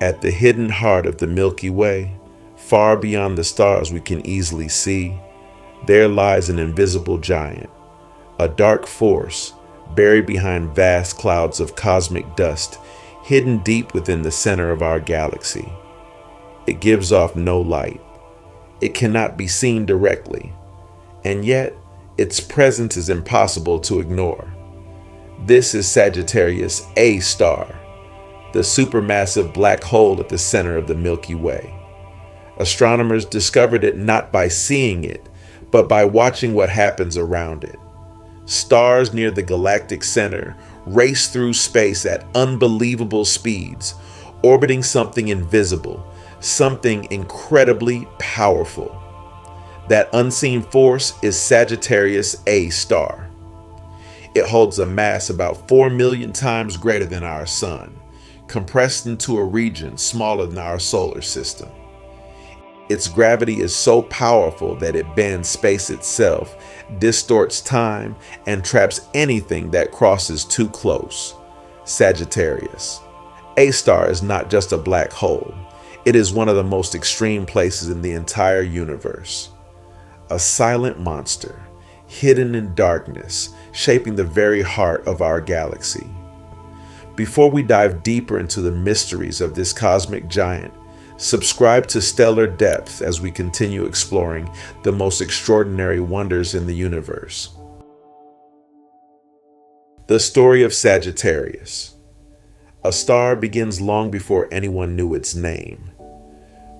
At the hidden heart of the Milky Way, far beyond the stars we can easily see, there lies an invisible giant, a dark force buried behind vast clouds of cosmic dust, hidden deep within the center of our galaxy. It gives off no light. It cannot be seen directly, and yet its presence is impossible to ignore. This is Sagittarius A star, the supermassive black hole at the center of the Milky Way. Astronomers discovered it not by seeing it, but by watching what happens around it. Stars near the galactic center race through space at unbelievable speeds, orbiting something invisible, something incredibly powerful. That unseen force is Sagittarius A star. It holds a mass about 4 million times greater than our sun, compressed into a region smaller than our solar system. Its gravity is so powerful that it bends space itself, distorts time, and traps anything that crosses too close. Sagittarius A star is not just a black hole. It is one of the most extreme places in the entire universe. A silent monster, hidden in darkness, shaping the very heart of our galaxy. Before we dive deeper into the mysteries of this cosmic giant, subscribe to Stellar Depth as we continue exploring the most extraordinary wonders in the universe. The story of Sagittarius. A star begins long before anyone knew its name.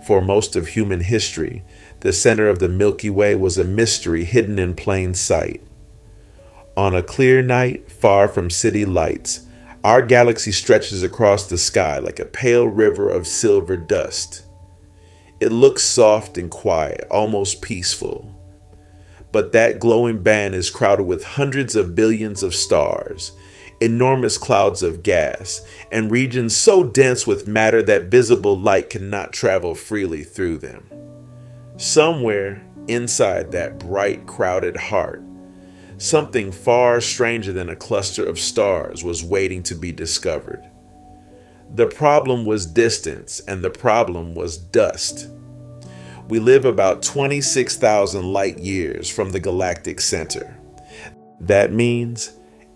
For most of human history, the center of the Milky Way was a mystery hidden in plain sight. On a clear night, far from city lights, our galaxy stretches across the sky like a pale river of silver dust. It looks soft and quiet, almost peaceful. But that glowing band is crowded with hundreds of billions of stars, enormous clouds of gas, and regions so dense with matter that visible light cannot travel freely through them. Somewhere inside that bright, crowded heart, something far stranger than a cluster of stars was waiting to be discovered. The problem was distance, and the problem was dust. We live about 26,000 light years from the galactic center. That means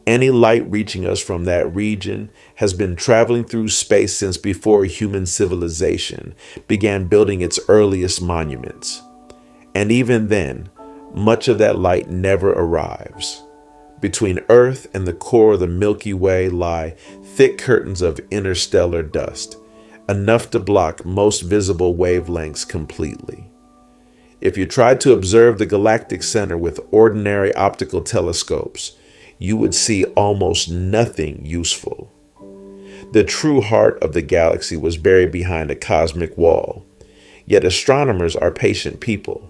any light reaching us from that region has been traveling through space since before human civilization began building its earliest monuments. And even then, much of that light never arrives. Between Earth and the core of the Milky Way lie thick curtains of interstellar dust, enough to block most visible wavelengths completely. If you tried to observe the galactic center with ordinary optical telescopes, you would see almost nothing useful. The true heart of the galaxy was buried behind a cosmic wall, yet astronomers are patient people.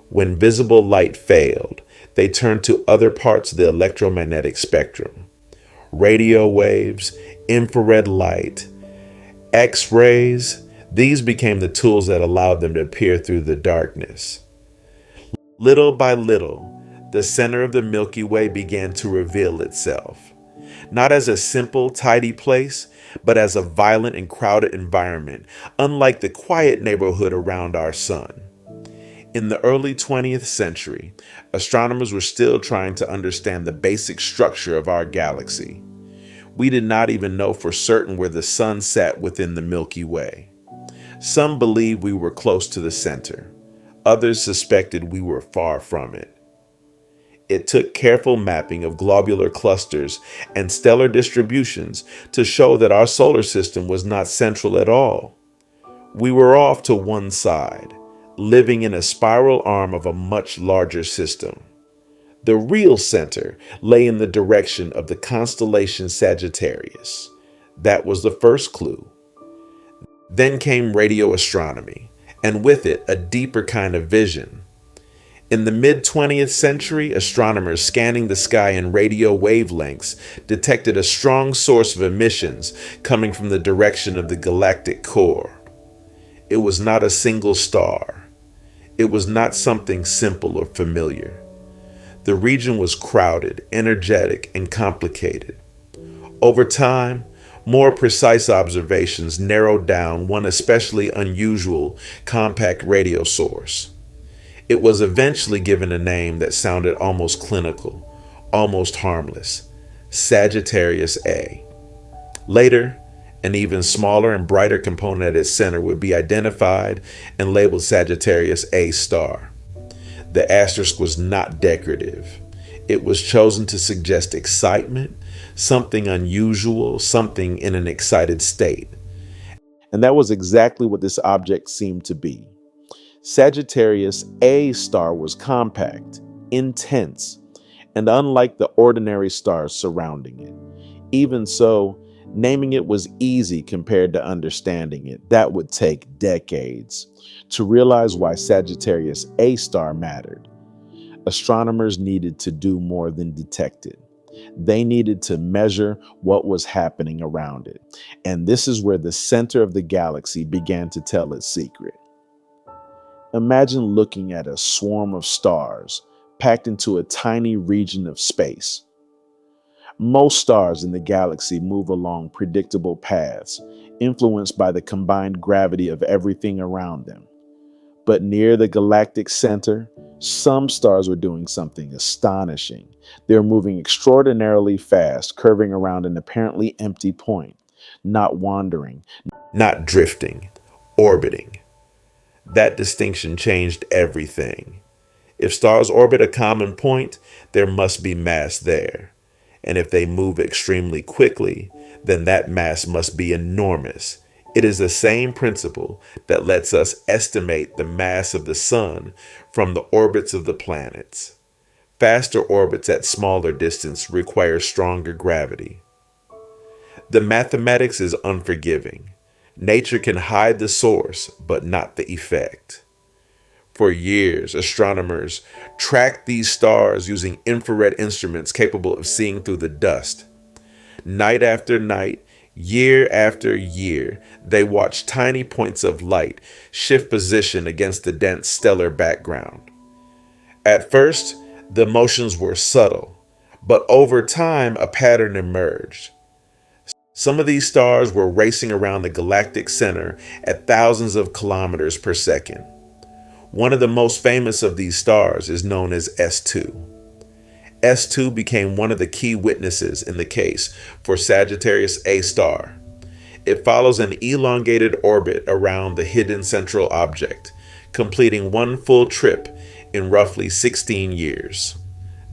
When visible light failed, they turned to other parts of the electromagnetic spectrum. Radio waves, infrared light, X-rays, these became the tools that allowed them to peer through the darkness. Little by little, the center of the Milky Way began to reveal itself, not as a simple, tidy place, but as a violent and crowded environment, unlike the quiet neighborhood around our sun. In the early 20th century, astronomers were still trying to understand the basic structure of our galaxy. We did not even know for certain where the sun sat within the Milky Way. Some believed we were close to the center. Others suspected we were far from it. It took careful mapping of globular clusters and stellar distributions to show that our solar system was not central at all. We were off to one side, living in a spiral arm of a much larger system. The real center lay in the direction of the constellation Sagittarius. That was the first clue. Then came radio astronomy, and with it, a deeper kind of vision. In the mid-20th century, astronomers scanning the sky in radio wavelengths detected a strong source of emissions coming from the direction of the galactic core. It was not a single star. It was not something simple or familiar. The region was crowded, energetic, and complicated. Over time, More precise observations narrowed down one especially unusual compact radio source. It was eventually given a name that sounded almost clinical, almost harmless: Sagittarius A. Later, an even smaller and brighter component at its center would be identified and labeled Sagittarius A star. The asterisk was not decorative. It was chosen to suggest excitement, something unusual, something in an excited state. And that was exactly what this object seemed to be. Sagittarius A star was compact, intense, and unlike the ordinary stars surrounding it. Even so, naming it was easy compared to understanding it. That would take decades to realize why Sagittarius A star mattered. Astronomers needed to do more than detect it. They needed to measure what was happening around it. And this is where the center of the galaxy began to tell its secret. Imagine looking at a swarm of stars packed into a tiny region of space. Most stars in the galaxy move along predictable paths, influenced by the combined gravity of everything around them. But near the galactic center, some stars were doing something astonishing. They're moving extraordinarily fast, curving around an apparently empty point, not wandering, not drifting, orbiting. That distinction changed everything. If stars orbit a common point, there must be mass there. And if they move extremely quickly, then that mass must be enormous. It is the same principle that lets us estimate the mass of the sun from the orbits of the planets. Faster orbits at smaller distance require stronger gravity. The mathematics is unforgiving. Nature can hide the source, but not the effect. For years, astronomers tracked these stars using infrared instruments capable of seeing through the dust. Night after night, year after year, they watched tiny points of light shift position against the dense stellar background. At first, the motions were subtle, but over time, a pattern emerged. Some of these stars were racing around the galactic center at thousands of kilometers per second. One of the most famous of these stars is known as S2. S2 became one of the key witnesses in the case for Sagittarius A star. It follows an elongated orbit around the hidden central object, completing one full trip in roughly 16 years.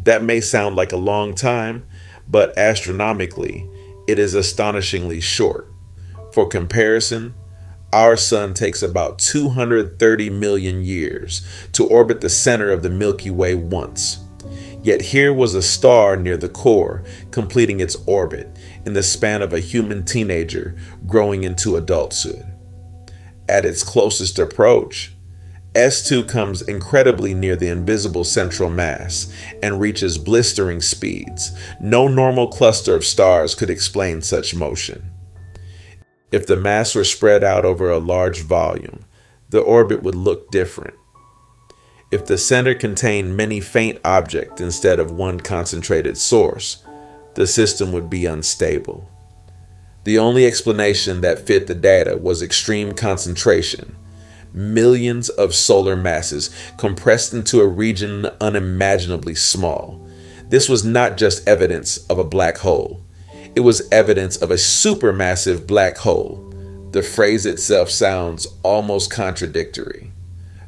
That may sound like a long time, but astronomically, it is astonishingly short. For comparison, our sun takes about 230 million years to orbit the center of the Milky Way once. Yet here was a star near the core, completing its orbit in the span of a human teenager growing into adulthood. At its closest approach, S2 comes incredibly near the invisible central mass and reaches blistering speeds. No normal cluster of stars could explain such motion. If the mass were spread out over a large volume, the orbit would look different. If the center contained many faint objects instead of one concentrated source, the system would be unstable. The only explanation that fit the data was extreme concentration. Millions of solar masses compressed into a region unimaginably small. This was not just evidence of a black hole. It was evidence of a supermassive black hole. The phrase itself sounds almost contradictory.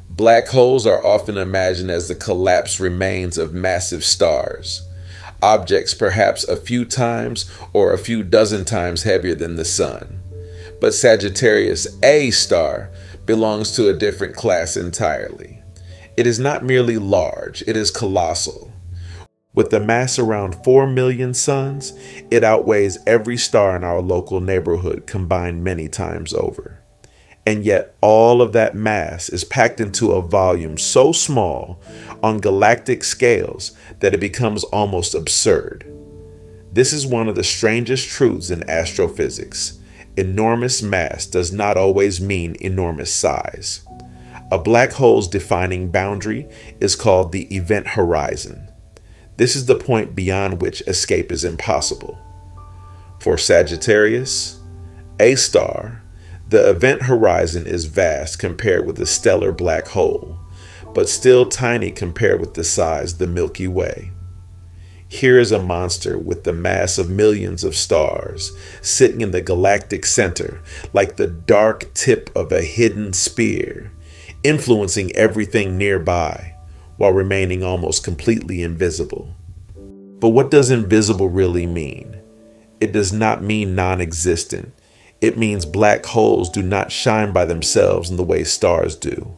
Black holes are often imagined as the collapsed remains of massive stars, objects perhaps a few times or a few dozen times heavier than the sun. But Sagittarius A star belongs to a different class entirely. It is not merely large, it is colossal. With a mass around 4 million suns, it outweighs every star in our local neighborhood combined many times over. And yet all of that mass is packed into a volume so small on galactic scales that it becomes almost absurd. This is one of the strangest truths in astrophysics. Enormous mass does not always mean enormous size. A black hole's defining boundary is called the event horizon. This is the point beyond which escape is impossible. For Sagittarius A star, the event horizon is vast compared with the stellar black hole, but still tiny compared with the size of the Milky Way. Here is a monster with the mass of millions of stars, sitting in the galactic center like the dark tip of a hidden spear, influencing everything nearby while remaining almost completely invisible. But what does invisible really mean? It does not mean non-existent. It means black holes do not shine by themselves in the way stars do.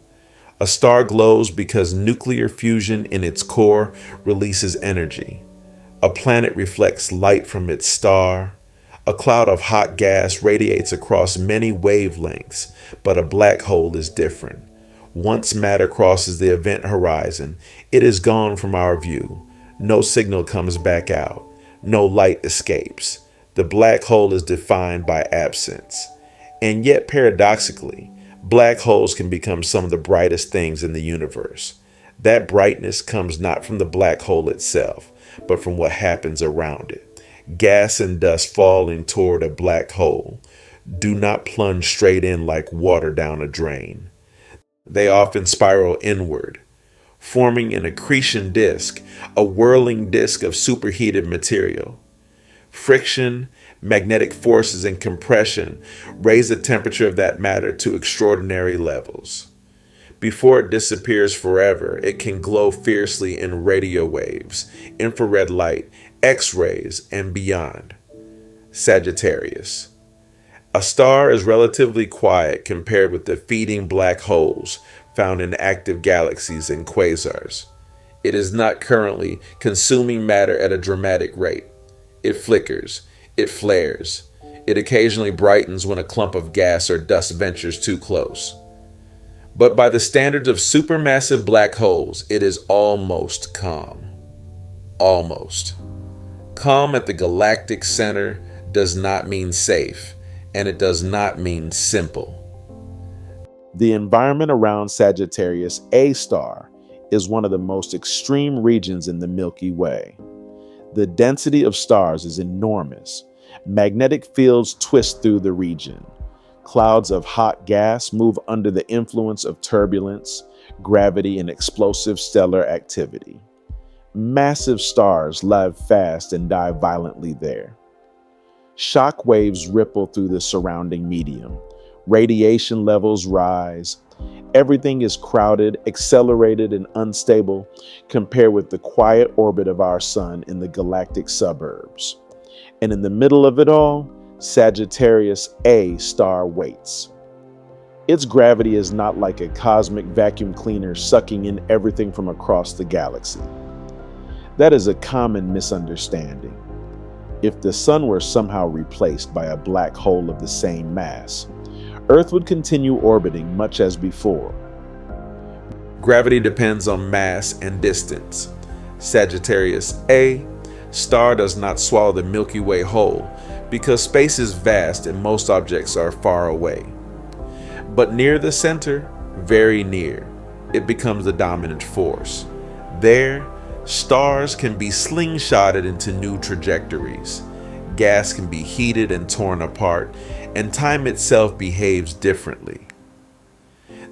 A star glows because nuclear fusion in its core releases energy. A planet reflects light from its star. A cloud of hot gas radiates across many wavelengths, but a black hole is different. Once matter crosses the event horizon, it is gone from our view. No signal comes back out. No light escapes. The black hole is defined by absence. And yet, paradoxically, black holes can become some of the brightest things in the universe. That brightness comes not from the black hole itself, but from what happens around it. Gas and dust falling toward a black hole do not plunge straight in like water down a drain. They often spiral inward, forming an accretion disk, a whirling disk of superheated material. Friction, magnetic forces, and compression raise the temperature of that matter to extraordinary levels. Before it disappears forever, it can glow fiercely in radio waves, infrared light, X-rays, and beyond. Sagittarius. A star is relatively quiet compared with the feeding black holes found in active galaxies and quasars. It is not currently consuming matter at a dramatic rate. It flickers, it flares, it occasionally brightens when a clump of gas or dust ventures too close. But by the standards of supermassive black holes, it is almost calm. Almost. Calm at the galactic center does not mean safe, and it does not mean simple. The environment around Sagittarius A star is one of the most extreme regions in the Milky Way. The density of stars is enormous. Magnetic fields twist through the region. Clouds of hot gas move under the influence of turbulence, gravity, and explosive stellar activity. Massive stars live fast and die violently there. Shock waves ripple through the surrounding medium. Radiation levels rise. Everything is crowded, accelerated, and unstable compared with the quiet orbit of our sun in the galactic suburbs. And in the middle of it all, Sagittarius A star waits. Its gravity is not like a cosmic vacuum cleaner sucking in everything from across the galaxy. That is a common misunderstanding. If the sun were somehow replaced by a black hole of the same mass, Earth would continue orbiting much as before. Gravity depends on mass and distance. Sagittarius A star does not swallow the Milky Way whole because space is vast and most objects are far away. But near the center, very near, it becomes the dominant force. There, stars can be slingshotted into new trajectories. Gas can be heated and torn apart, and time itself behaves differently.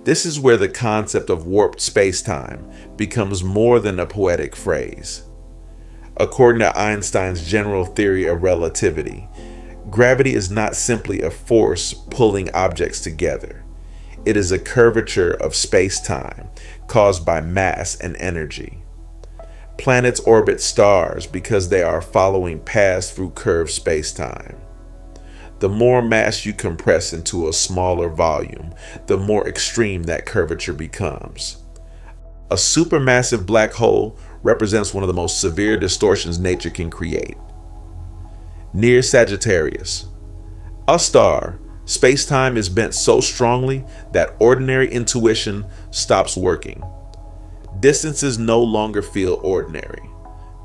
This is where the concept of warped spacetime becomes more than a poetic phrase. According to Einstein's general theory of relativity, gravity is not simply a force pulling objects together. It is a curvature of space-time caused by mass and energy. Planets orbit stars because they are following paths through curved space-time. The more mass you compress into a smaller volume, the more extreme that curvature becomes. A supermassive black hole represents one of the most severe distortions nature can create. Near Sagittarius, a star, space-time is bent so strongly that ordinary intuition stops working. Distances no longer feel ordinary.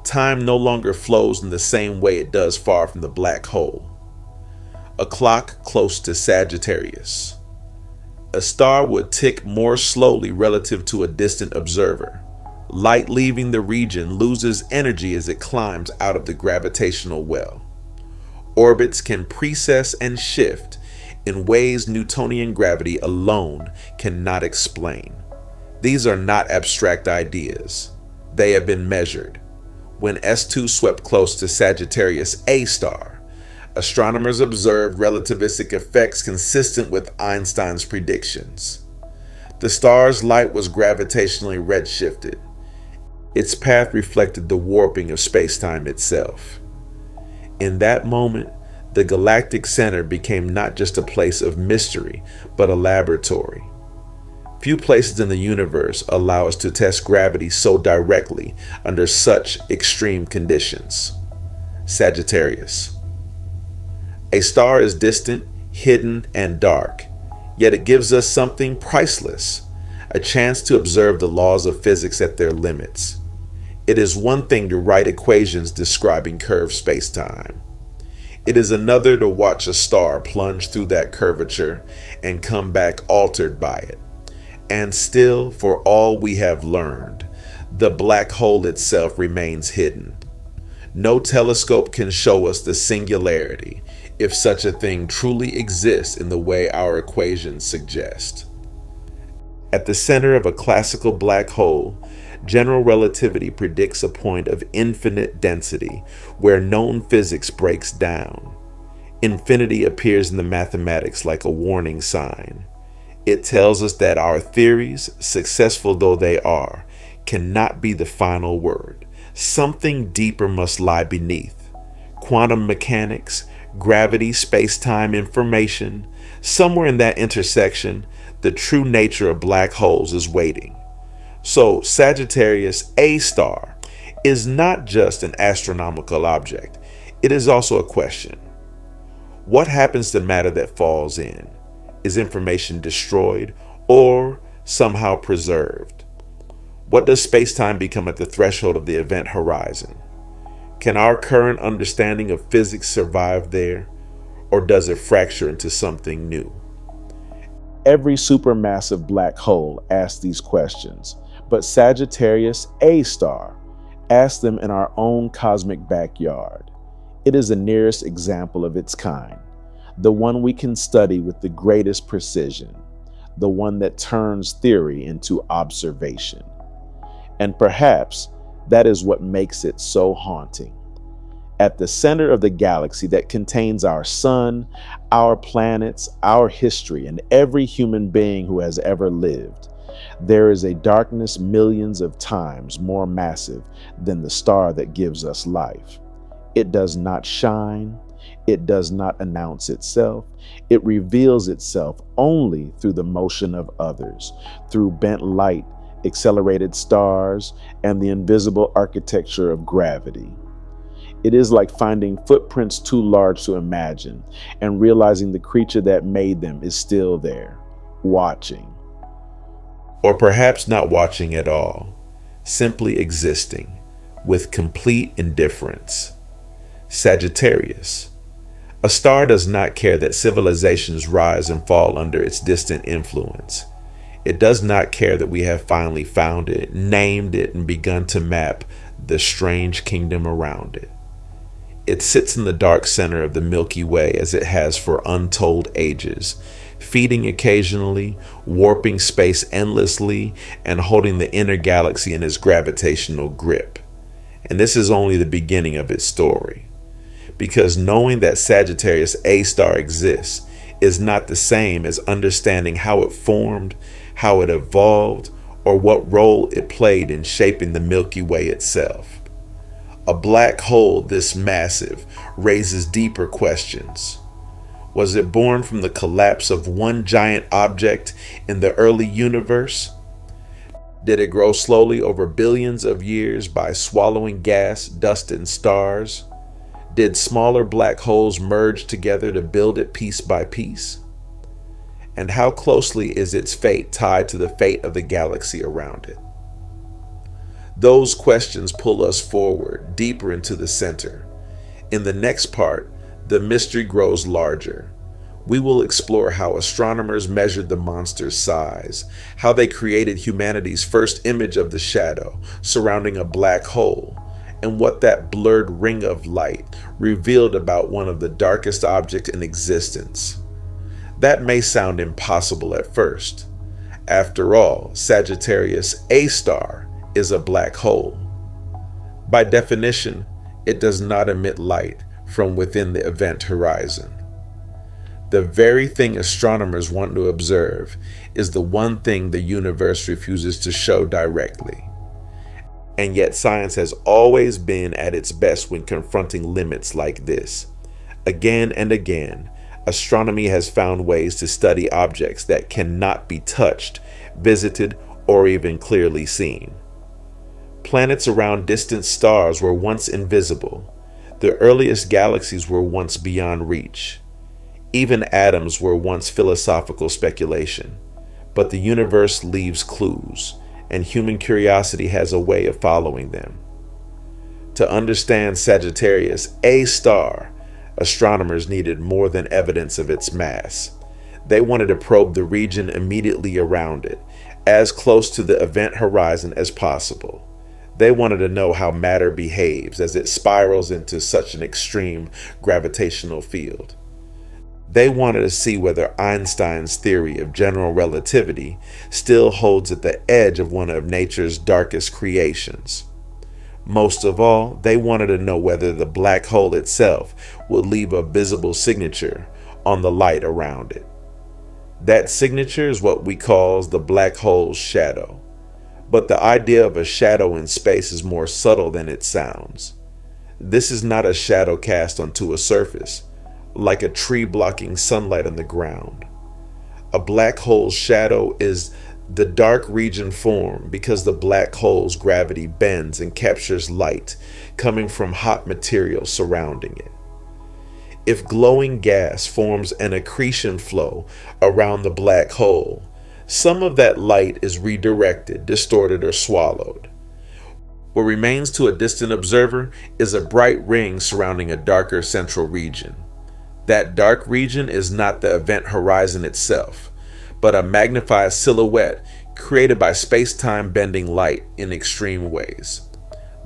Time no longer flows in the same way it does far from the black hole. A clock close to Sagittarius. A star would tick more slowly relative to a distant observer. Light leaving the region loses energy as it climbs out of the gravitational well. orbits can precess and shift in ways Newtonian gravity alone cannot explain. These are not abstract ideas. They have been measured. When S2 swept close to Sagittarius A star, astronomers observed relativistic effects consistent with Einstein's predictions. The star's light was gravitationally redshifted. Its path reflected the warping of spacetime itself. In that moment, the galactic center became not just a place of mystery, but a laboratory. Few places in the universe allow us to test gravity so directly under such extreme conditions. Sagittarius. A star is distant, hidden, and dark, yet it gives us something priceless, a chance to observe the laws of physics at their limits. It is one thing to write equations describing curved spacetime. It is another to watch a star plunge through that curvature and come back altered by it. And still, for all we have learned, the black hole itself remains hidden. No telescope can show us the singularity, if such a thing truly exists in the way our equations suggest. At the center of a classical black hole, general relativity predicts a point of infinite density where known physics breaks down. Infinity appears in the mathematics like a warning sign. It tells us that our theories, successful though they are, cannot be the final word. Something deeper must lie beneath. Quantum mechanics, gravity, space-time information, somewhere in that intersection, the true nature of black holes is waiting. So Sagittarius A star is not just an astronomical object. It is also a question. What happens to matter that falls in? Is information destroyed or somehow preserved? What does space-time become at the threshold of the event horizon? Can our current understanding of physics survive there, or does it fracture into something new? Every supermassive black hole asks these questions, but Sagittarius A star asks them in our own cosmic backyard. It is the nearest example of its kind, the one we can study with the greatest precision, the one that turns theory into observation. And perhaps that is what makes it so haunting. At the center of the galaxy that contains our sun, our planets, our history, and every human being who has ever lived, there is a darkness millions of times more massive than the star that gives us life. It does not shine. It does not announce itself. It reveals itself only through the motion of others, through bent light, accelerated stars, and the invisible architecture of gravity. It is like finding footprints too large to imagine and realizing the creature that made them is still there, watching. Or perhaps not watching at all, simply existing with complete indifference. Sagittarius. A star does not care that civilizations rise and fall under its distant influence. It does not care that we have finally found it, named it, and begun to map the strange kingdom around it. It sits in the dark center of the Milky Way as it has for untold ages, feeding occasionally, warping space endlessly, and holding the inner galaxy in its gravitational grip. And this is only the beginning of its story. Because knowing that Sagittarius A star exists is not the same as understanding how it formed, how it evolved, or what role it played in shaping the Milky Way itself. A black hole this massive raises deeper questions. Was it born from the collapse of one giant object in the early universe? Did it grow slowly over billions of years by swallowing gas, dust, and stars? Did smaller black holes merge together to build it piece by piece? And how closely is its fate tied to the fate of the galaxy around it? Those questions pull us forward, deeper into the center. In the next part, the mystery grows larger. We will explore how astronomers measured the monster's size, how they created humanity's first image of the shadow surrounding a black hole, and what that blurred ring of light revealed about one of the darkest objects in existence. That may sound impossible at first. After all, Sagittarius A star is a black hole. By definition, it does not emit light from within the event horizon. The very thing astronomers want to observe is the one thing the universe refuses to show directly. And yet science has always been at its best when confronting limits like this. Again and again, astronomy has found ways to study objects that cannot be touched, visited, or even clearly seen. Planets around distant stars were once invisible. The earliest galaxies were once beyond reach. Even atoms were once philosophical speculation. But the universe leaves clues, and human curiosity has a way of following them. To understand Sagittarius A star, astronomers needed more than evidence of its mass. They wanted to probe the region immediately around it, as close to the event horizon as possible. They wanted to know how matter behaves as it spirals into such an extreme gravitational field. They wanted to see whether Einstein's theory of general relativity still holds at the edge of one of nature's darkest creations. Most of all, they wanted to know whether the black hole itself would leave a visible signature on the light around it. That signature is what we call the black hole's shadow. But the idea of a shadow in space is more subtle than it sounds. This is not a shadow cast onto a surface, like a tree blocking sunlight on the ground. A black hole's shadow is the dark region formed because the black hole's gravity bends and captures light coming from hot material surrounding it. If glowing gas forms an accretion flow around the black hole, some of that light is redirected, distorted, or swallowed. What remains to a distant observer is a bright ring surrounding a darker central region. That dark region is not the event horizon itself, but a magnified silhouette created by space-time bending light in extreme ways.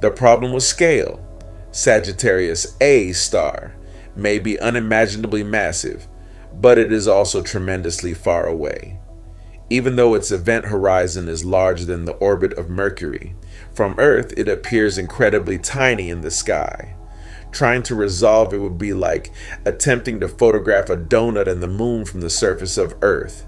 The problem was scale. Sagittarius A star may be unimaginably massive, but it is also tremendously far away. Even though its event horizon is larger than the orbit of Mercury, from Earth it appears incredibly tiny in the sky. Trying to resolve it would be like attempting to photograph a donut in the moon from the surface of Earth.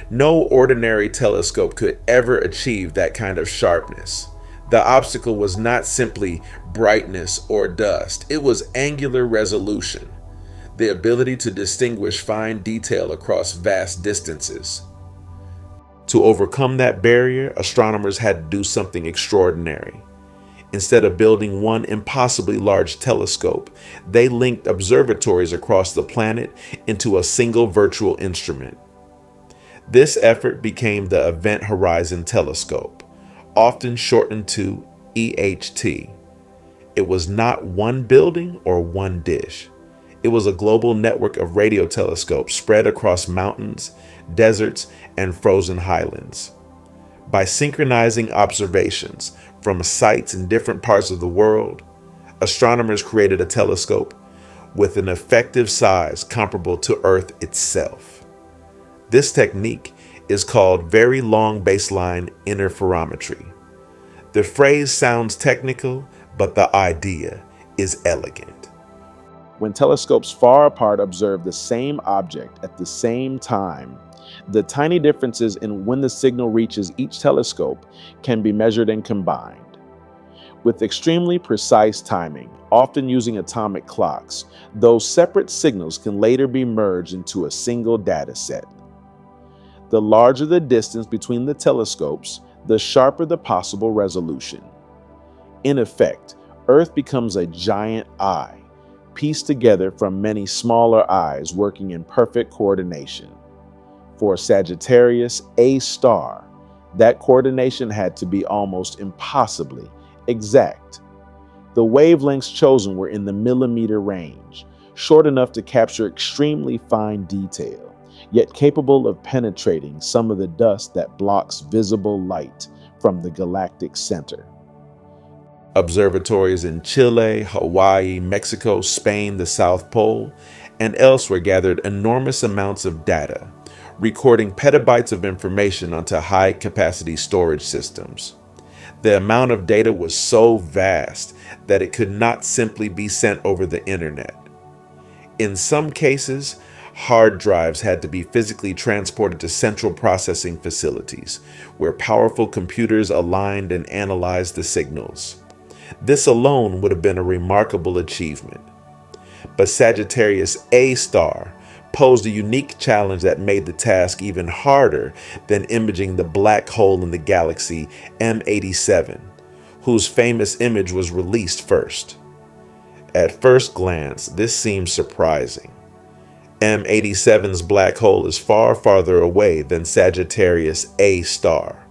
No ordinary telescope could ever achieve that kind of sharpness. The obstacle was not simply brightness or dust, it was angular resolution, the ability to distinguish fine detail across vast distances. To overcome that barrier, astronomers had to do something extraordinary. Instead of building one impossibly large telescope, they linked observatories across the planet into a single virtual instrument. This effort became the Event Horizon Telescope, often shortened to EHT. It was not one building or one dish. It was a global network of radio telescopes spread across mountains, deserts, and frozen highlands. By synchronizing observations from sites in different parts of the world, astronomers created a telescope with an effective size comparable to Earth itself. This technique is called Very Long Baseline Interferometry. The phrase sounds technical, but the idea is elegant. When telescopes far apart observe the same object at the same time, the tiny differences in when the signal reaches each telescope can be measured and combined. With extremely precise timing, often using atomic clocks, those separate signals can later be merged into a single data set. The larger the distance between the telescopes, the sharper the possible resolution. In effect, Earth becomes a giant eye, pieced together from many smaller eyes working in perfect coordination. For Sagittarius A star, that coordination had to be almost impossibly exact. The wavelengths chosen were in the millimeter range, short enough to capture extremely fine detail, yet capable of penetrating some of the dust that blocks visible light from the galactic center. Observatories in Chile, Hawaii, Mexico, Spain, the South Pole, and elsewhere gathered enormous amounts of data, recording petabytes of information onto high-capacity storage systems. The amount of data was so vast that it could not simply be sent over the internet. In some cases, hard drives had to be physically transported to central processing facilities, where powerful computers aligned and analyzed the signals. This alone would have been a remarkable achievement. But Sagittarius A star posed a unique challenge that made the task even harder than imaging the black hole in the galaxy M87, whose famous image was released first. At first glance, this seems surprising. M87's black hole is far farther away than Sagittarius A star,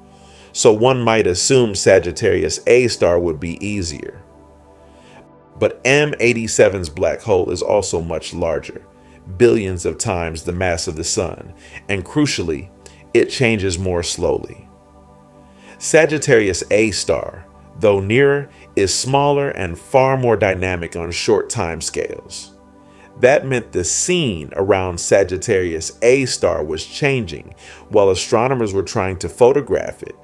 so one might assume Sagittarius A star would be easier. But M87's black hole is also much larger, billions of times the mass of the Sun, and crucially, it changes more slowly. Sagittarius A star, though nearer, is smaller and far more dynamic on short time scales. That meant the scene around Sagittarius A star was changing while astronomers were trying to photograph it.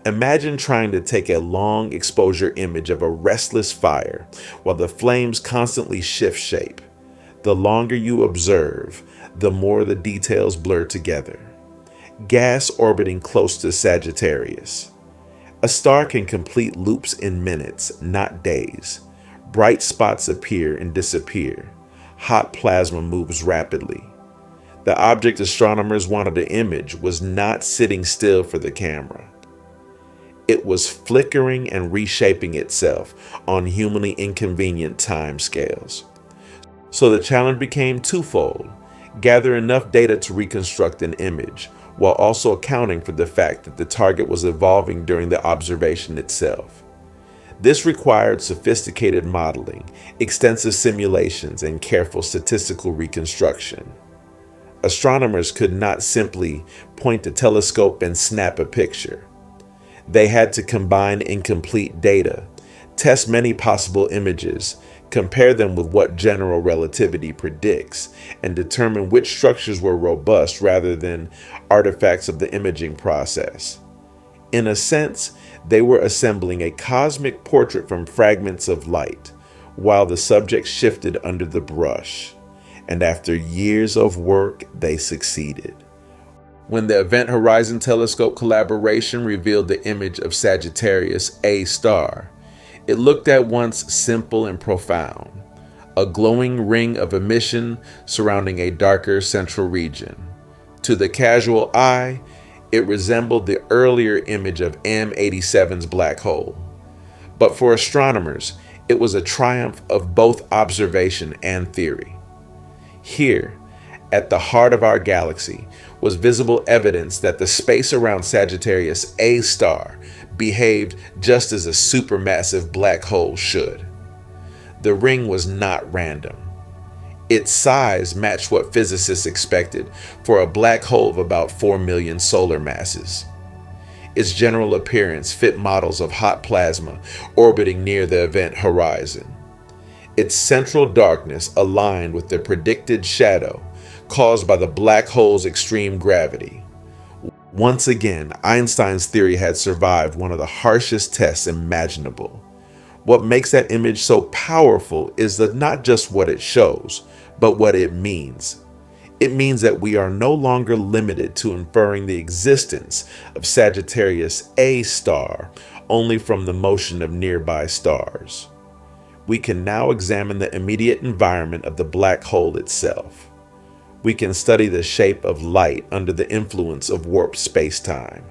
Imagine trying to take a long exposure image of a restless fire while the flames constantly shift shape. The longer you observe, the more the details blur together. Gas orbiting close to Sagittarius. A star can complete loops in minutes, not days. Bright spots appear and disappear. Hot plasma moves rapidly. The object astronomers wanted to image was not sitting still for the camera. It was flickering and reshaping itself on humanly inconvenient time scales. So the challenge became twofold: gather enough data to reconstruct an image, while also accounting for the fact that the target was evolving during the observation itself. This required sophisticated modeling, extensive simulations, and careful statistical reconstruction. Astronomers could not simply point a telescope and snap a picture. They had to combine incomplete data, test many possible images, compare them with what general relativity predicts, and determine which structures were robust rather than artifacts of the imaging process. In a sense, they were assembling a cosmic portrait from fragments of light, while the subject shifted under the brush. And after years of work, they succeeded. When the Event Horizon Telescope collaboration revealed the image of Sagittarius A star, it looked at once simple and profound, a glowing ring of emission surrounding a darker central region. To the casual eye, it resembled the earlier image of M87's black hole. But for astronomers, it was a triumph of both observation and theory. Here, at the heart of our galaxy, was visible evidence that the space around Sagittarius A star behaved just as a supermassive black hole should. The ring was not random. Its size matched what physicists expected for a black hole of about 4 million solar masses. Its general appearance fit models of hot plasma orbiting near the event horizon. Its central darkness aligned with the predicted shadow caused by the black hole's extreme gravity. Once again, Einstein's theory had survived one of the harshest tests imaginable. What makes that image so powerful is not just what it shows, but what it means. It means that we are no longer limited to inferring the existence of Sagittarius A star only from the motion of nearby stars. We can now examine the immediate environment of the black hole itself. We can study the shape of light under the influence of warped spacetime.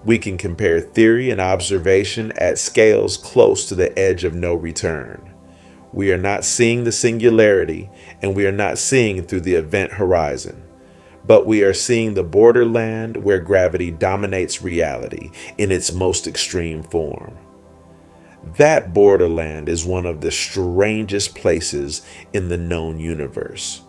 We can compare theory and observation at scales close to the edge of no return. We are not seeing the singularity, and we are not seeing through the event horizon, but we are seeing the borderland where gravity dominates reality in its most extreme form. That borderland is one of the strangest places in the known universe.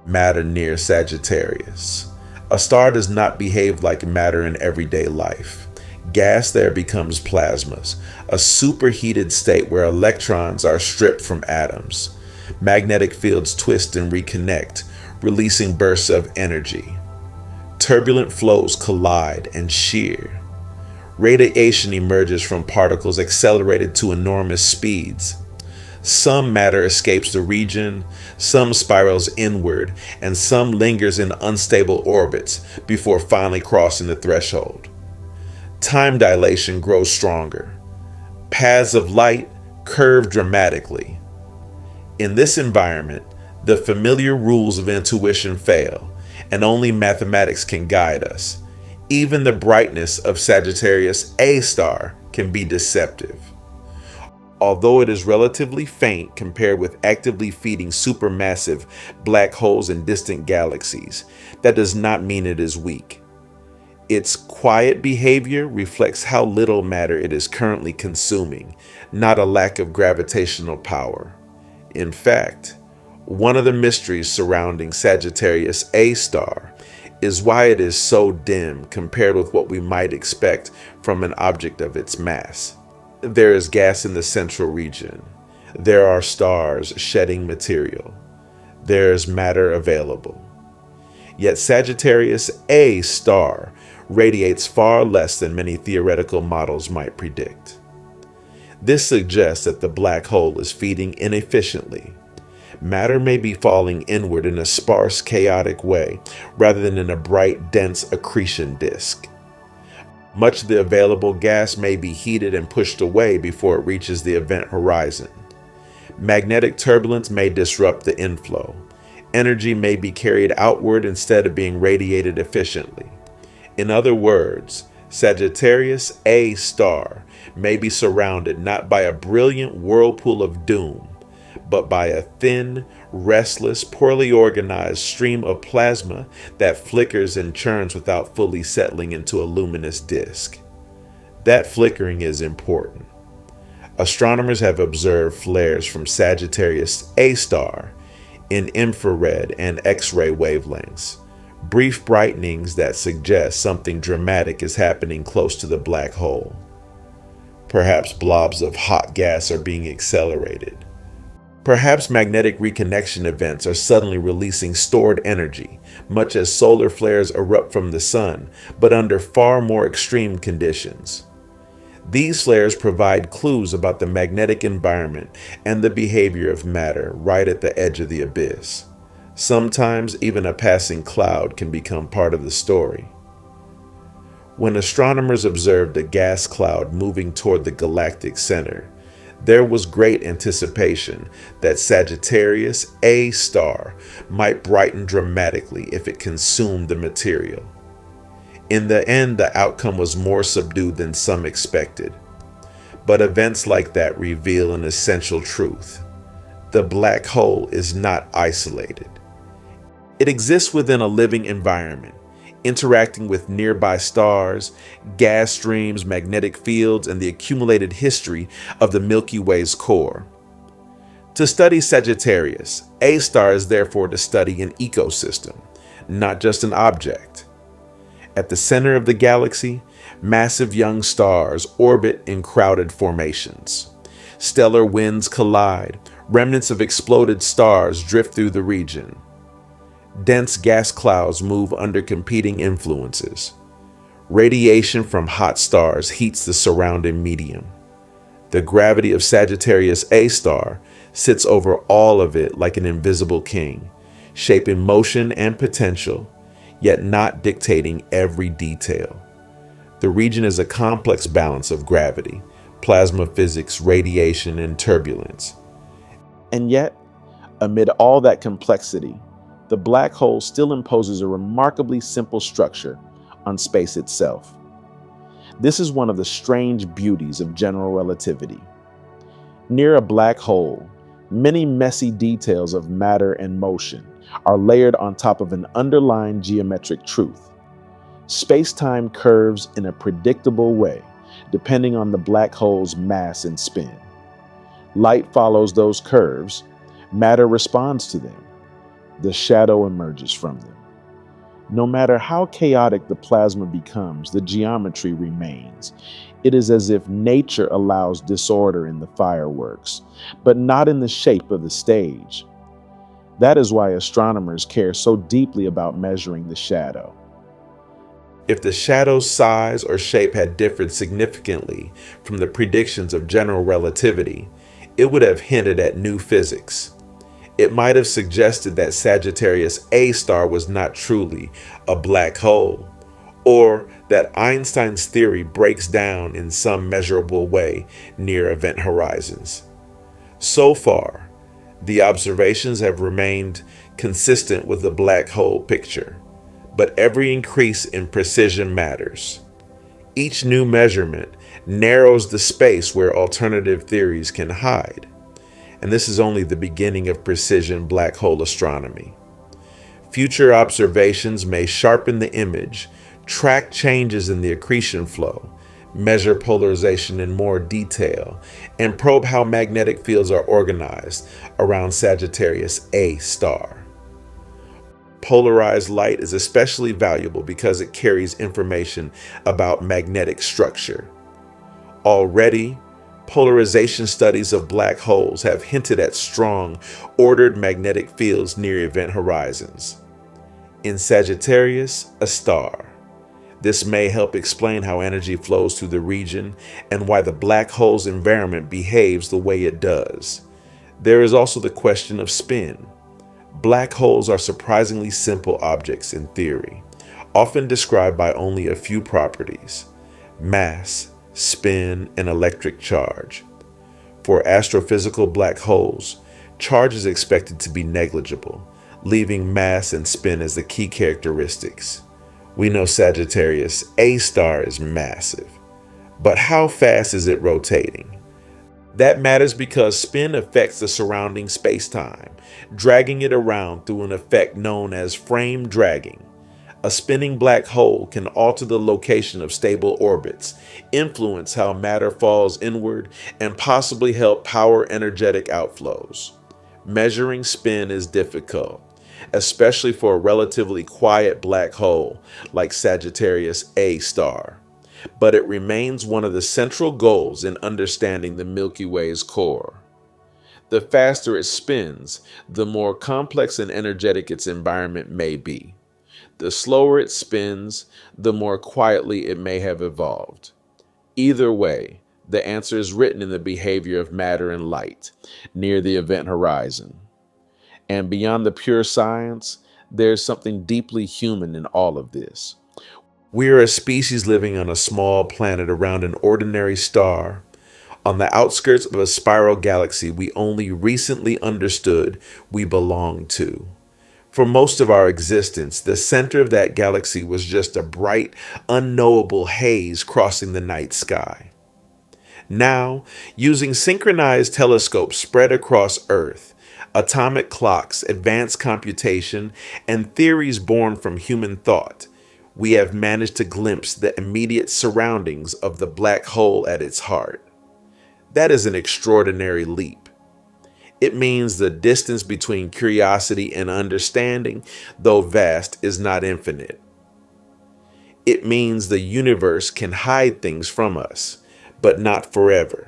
Matter near Sagittarius. A star does not behave like matter in everyday life. gas there becomes plasmas, a superheated state where electrons are stripped from atoms. Magnetic fields twist and reconnect, releasing bursts of energy. Turbulent flows collide and shear. Radiation emerges from particles accelerated to enormous speeds. Some matter escapes the region, some spirals inward, and some lingers in unstable orbits before finally crossing the threshold. Time dilation grows stronger. Paths of light curve dramatically. In this environment, the familiar rules of intuition fail, and only mathematics can guide us. Even the brightness of Sagittarius A star can be deceptive. Although it is relatively faint compared with actively feeding supermassive black holes in distant galaxies, that does not mean it is weak. Its quiet behavior reflects how little matter it is currently consuming, not a lack of gravitational power. In fact, one of the mysteries surrounding Sagittarius A star is why it is so dim compared with what we might expect from an object of its mass. There is gas in the central region. There are stars shedding material. There is matter available. Yet Sagittarius A star radiates far less than many theoretical models might predict. This suggests that the black hole is feeding inefficiently. Matter may be falling inward in a sparse, chaotic way, rather than in a bright, dense accretion disk. Much of the available gas may be heated and pushed away before it reaches the event horizon. Magnetic turbulence may disrupt the inflow. Energy may be carried outward instead of being radiated efficiently. In other words, Sagittarius A star may be surrounded not by a brilliant whirlpool of doom, but by a thin, restless, poorly organized stream of plasma that flickers and churns without fully settling into a luminous disk. That flickering is important. Astronomers have observed flares from Sagittarius A star in infrared and X-ray wavelengths, brief brightenings that suggest something dramatic is happening close to the black hole. Perhaps blobs of hot gas are being accelerated. Perhaps magnetic reconnection events are suddenly releasing stored energy, much as solar flares erupt from the sun, but under far more extreme conditions. These flares provide clues about the magnetic environment and the behavior of matter right at the edge of the abyss. Sometimes even a passing cloud can become part of the story. When astronomers observed a gas cloud moving toward the galactic center, there was great anticipation that Sagittarius A star might brighten dramatically if it consumed the material. In the end, the outcome was more subdued than some expected. But events like that reveal an essential truth. The black hole is not isolated. It exists within a living environment, interacting with nearby stars, gas streams, magnetic fields, and the accumulated history of the Milky Way's core. To study Sagittarius, A star is therefore to study an ecosystem, not just an object. At the center of the galaxy, massive young stars orbit in crowded formations. Stellar winds collide, remnants of exploded stars drift through the region. Dense gas clouds move under competing influences. Radiation from hot stars heats the surrounding medium. The gravity of Sagittarius A star sits over all of it like an invisible king, shaping motion and potential, yet not dictating every detail. The region is a complex balance of gravity, plasma physics, radiation, and turbulence. And yet, amid all that complexity, the black hole still imposes a remarkably simple structure on space itself. This is one of the strange beauties of general relativity. Near a black hole, many messy details of matter and motion are layered on top of an underlying geometric truth. Space-time curves in a predictable way, depending on the black hole's mass and spin. Light follows those curves, matter responds to them. The shadow emerges from them. No matter how chaotic the plasma becomes, the geometry remains. It is as if nature allows disorder in the fireworks, but not in the shape of the stage. That is why astronomers care so deeply about measuring the shadow. If the shadow's size or shape had differed significantly from the predictions of general relativity, it would have hinted at new physics. It might have suggested that Sagittarius A star was not truly a black hole, or that Einstein's theory breaks down in some measurable way near event horizons. So far, the observations have remained consistent with the black hole picture, but every increase in precision matters. Each new measurement narrows the space where alternative theories can hide. And this is only the beginning of precision black hole astronomy. Future observations may sharpen the image, track changes in the accretion flow, measure polarization in more detail, and probe how magnetic fields are organized around Sagittarius A star. Polarized light is especially valuable because it carries information about magnetic structure. Already, polarization studies of black holes have hinted at strong, ordered magnetic fields near event horizons. In Sagittarius, a star. This may help explain how energy flows through the region and why the black hole's environment behaves the way it does. There is also the question of spin. Black holes are surprisingly simple objects in theory, often described by only a few properties: mass, spin, and electric charge. For astrophysical black holes, charge is expected to be negligible, leaving mass and spin as the key characteristics. We know Sagittarius A star is massive, but how fast is it rotating? That matters because spin affects the surrounding spacetime, dragging it around through an effect known as frame dragging. A spinning black hole can alter the location of stable orbits, influence how matter falls inward, and possibly help power energetic outflows. Measuring spin is difficult, especially for a relatively quiet black hole like Sagittarius A star. But it remains one of the central goals in understanding the Milky Way's core. The faster it spins, the more complex and energetic its environment may be. The slower it spins, the more quietly it may have evolved. Either way, the answer is written in the behavior of matter and light near the event horizon. And beyond the pure science, there's something deeply human in all of this. We are a species living on a small planet around an ordinary star, on the outskirts of a spiral galaxy we only recently understood we belong to. For most of our existence, the center of that galaxy was just a bright, unknowable haze crossing the night sky. Now, using synchronized telescopes spread across Earth, atomic clocks, advanced computation, and theories born from human thought, we have managed to glimpse the immediate surroundings of the black hole at its heart. That is an extraordinary leap. It means the distance between curiosity and understanding, though vast, is not infinite. It means the universe can hide things from us, but not forever.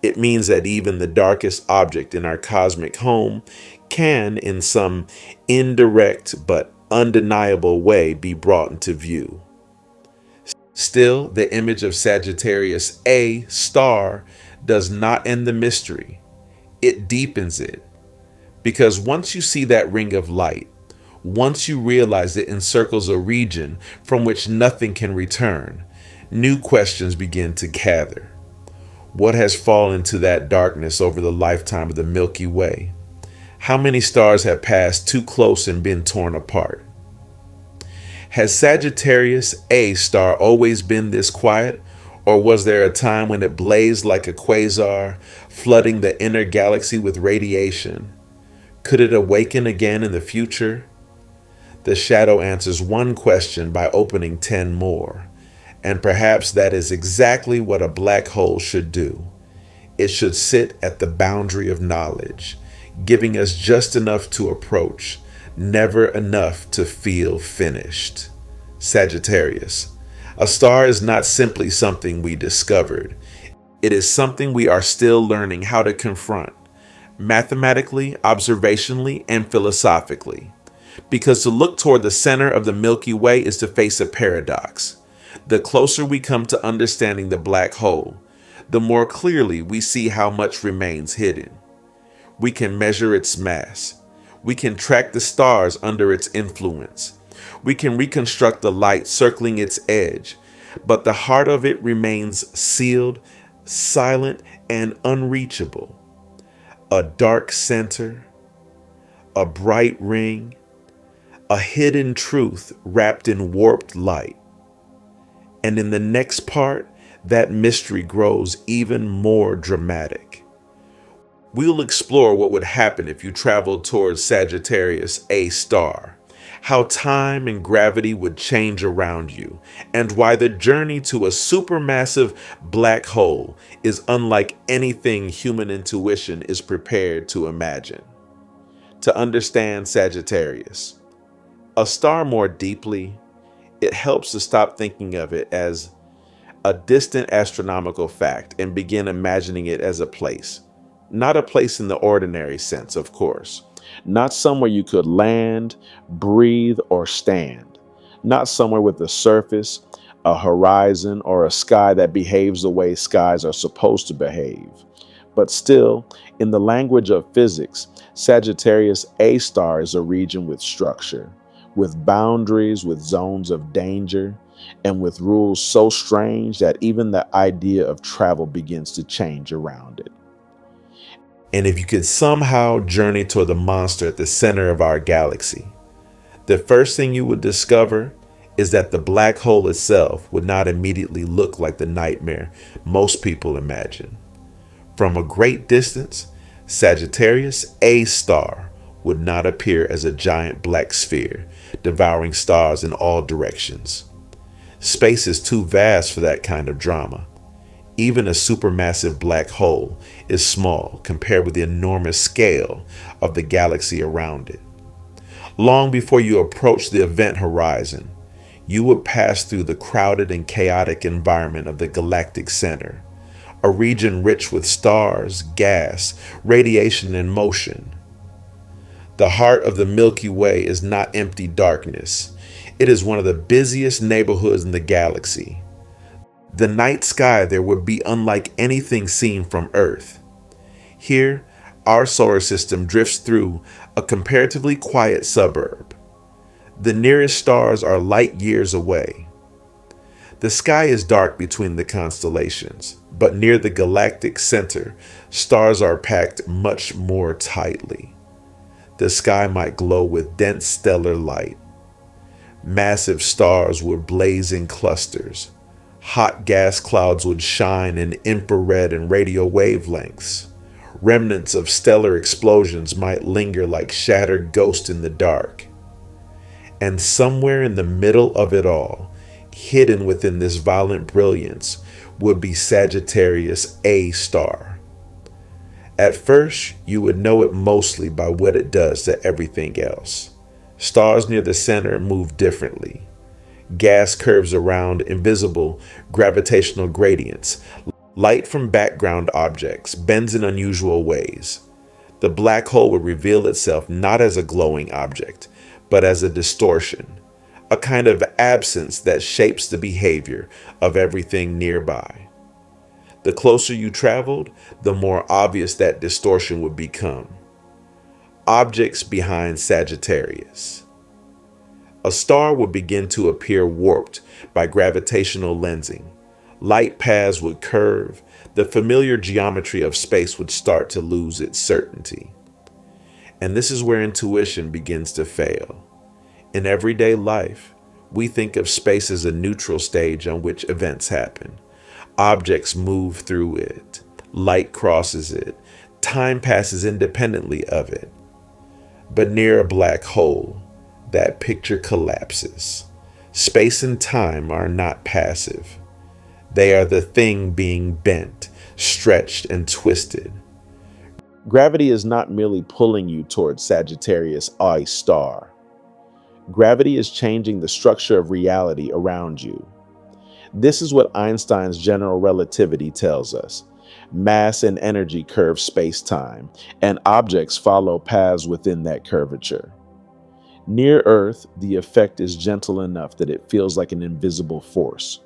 It means that even the darkest object in our cosmic home can, in some indirect but undeniable way, be brought into view. Still, the image of Sagittarius A star does not end the mystery. It deepens it. Because once you see that ring of light, once you realize it encircles a region from which nothing can return, new questions begin to gather. What has fallen to that darkness over the lifetime of the Milky Way? How many stars have passed too close and been torn apart? Has Sagittarius A star always been this quiet, or was there a time when it blazed like a quasar, flooding the inner galaxy with radiation? Could it awaken again in the future? The shadow answers one question by opening 10 more. And perhaps that is exactly what a black hole should do. It should sit at the boundary of knowledge, giving us just enough to approach, never enough to feel finished. Sagittarius. A star is not simply something we discovered. It is something we are still learning how to confront, mathematically, observationally, and philosophically. Because to look toward the center of the Milky Way is to face a paradox. The closer we come to understanding the black hole, the more clearly we see how much remains hidden. We can measure its mass. We can track the stars under its influence. We can reconstruct the light circling its edge, but the heart of it remains sealed, silent, and unreachable. A dark center, a bright ring, a hidden truth wrapped in warped light. And in the next part, that mystery grows even more dramatic. We'll explore what would happen if you traveled towards Sagittarius A star, how time and gravity would change around you, and why the journey to a supermassive black hole is unlike anything human intuition is prepared to imagine. To understand Sagittarius, a star more deeply, it helps to stop thinking of it as a distant astronomical fact and begin imagining it as a place. Not a place in the ordinary sense, of course. Not somewhere you could land, breathe, or stand. Not somewhere with a surface, a horizon, or a sky that behaves the way skies are supposed to behave. But still, in the language of physics, Sagittarius A star is a region with structure, with boundaries, with zones of danger, and with rules so strange that even the idea of travel begins to change around it. And if you could somehow journey toward the monster at the center of our galaxy, the first thing you would discover is that the black hole itself would not immediately look like the nightmare most people imagine. From a great distance, Sagittarius A star would not appear as a giant black sphere devouring stars in all directions. Space is too vast for that kind of drama. Even a supermassive black hole is small compared with the enormous scale of the galaxy around it. Long before you approach the event horizon, you would pass through the crowded and chaotic environment of the galactic center, a region rich with stars, gas, radiation, and motion. The heart of the Milky Way is not empty darkness. It is one of the busiest neighborhoods in the galaxy. The night sky there would be unlike anything seen from Earth. Here, our solar system drifts through a comparatively quiet suburb. The nearest stars are light years away. The sky is dark between the constellations, but near the galactic center, stars are packed much more tightly. The sky might glow with dense stellar light. Massive stars would blaze in clusters. Hot gas clouds would shine in infrared and radio wavelengths. Remnants of stellar explosions might linger like shattered ghosts in the dark. And somewhere in the middle of it all, hidden within this violent brilliance, would be Sagittarius A star. At first, you would know it mostly by what it does to everything else. Stars near the center move differently. Gas curves around invisible gravitational gradients. Light from background objects bends in unusual ways. The black hole would reveal itself not as a glowing object, but as a distortion, a kind of absence that shapes the behavior of everything nearby. The closer you traveled, the more obvious that distortion would become. Objects behind Sagittarius. A star would begin to appear warped by gravitational lensing. Light paths would curve. The familiar geometry of space would start to lose its certainty. And this is where intuition begins to fail. In everyday life, we think of space as a neutral stage on which events happen. Objects move through it. Light crosses it. Time passes independently of it. But near a black hole, that picture collapses. Space and time are not passive. They are the thing being bent, stretched, and twisted. Gravity is not merely pulling you towards Sagittarius A star. Gravity is changing the structure of reality around you. This is what Einstein's general relativity tells us. Mass and energy curve space-time, and objects follow paths within that curvature. Near Earth, the effect is gentle enough that it feels like an invisible force.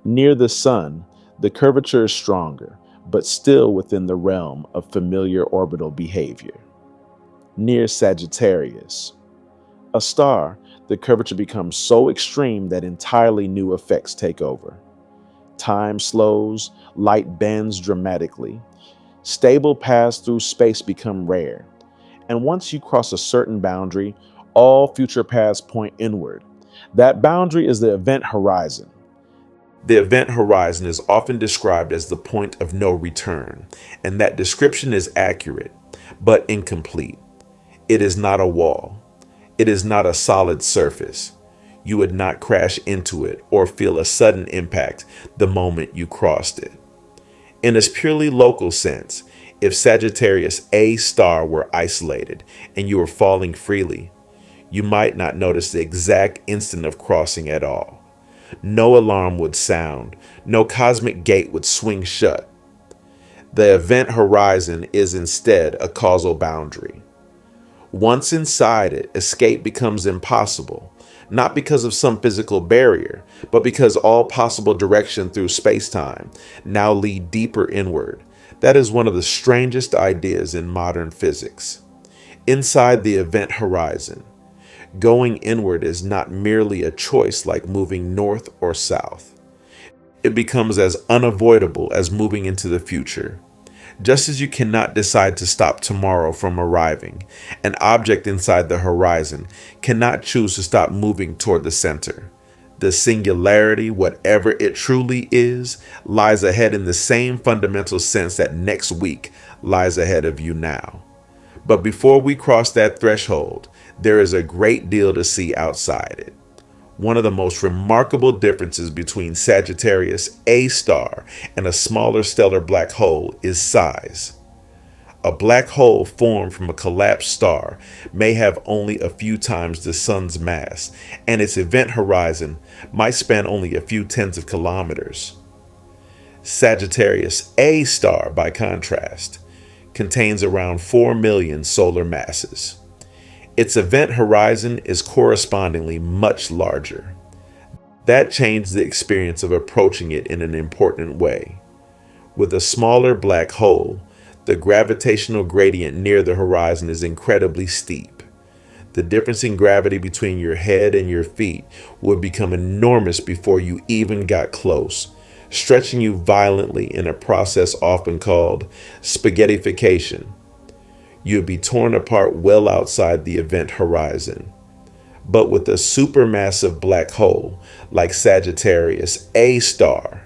Near the Sun, the curvature is stronger, but still within the realm of familiar orbital behavior. Near Sagittarius, a star, the curvature becomes so extreme that entirely new effects take over. Time slows, light bends dramatically. Stable paths through space become rare. And once you cross a certain boundary, all future paths point inward. That boundary is the event horizon. The event horizon is often described as the point of no return, and that description is accurate, but incomplete. It is not a wall. It is not a solid surface. You would not crash into it or feel a sudden impact the moment you crossed it. In a purely local sense, if Sagittarius A star were isolated and you were falling freely, you might not notice the exact instant of crossing at all. No alarm would sound. No cosmic gate would swing shut. The event horizon is instead a causal boundary. Once inside it, escape becomes impossible, not because of some physical barrier, but because all possible direction through space-time now lead deeper inward. That is one of the strangest ideas in modern physics. Inside the event horizon, going inward is not merely a choice like moving north or south. It becomes as unavoidable as moving into the future. Just as you cannot decide to stop tomorrow from arriving, an object inside the horizon cannot choose to stop moving toward the center. The singularity, whatever it truly is, lies ahead in the same fundamental sense that next week lies ahead of you now. But before we cross that threshold, there is a great deal to see outside it. One of the most remarkable differences between Sagittarius A star and a smaller stellar black hole is size. A black hole formed from a collapsed star may have only a few times the sun's mass, and its event horizon might span only a few tens of kilometers. Sagittarius A star, by contrast, contains around 4 million solar masses. Its event horizon is correspondingly much larger. That changed the experience of approaching it in an important way. With a smaller black hole, the gravitational gradient near the horizon is incredibly steep. The difference in gravity between your head and your feet would become enormous before you even got close, stretching you violently in a process often called spaghettification. You'd be torn apart well outside the event horizon. But with a supermassive black hole like Sagittarius A star,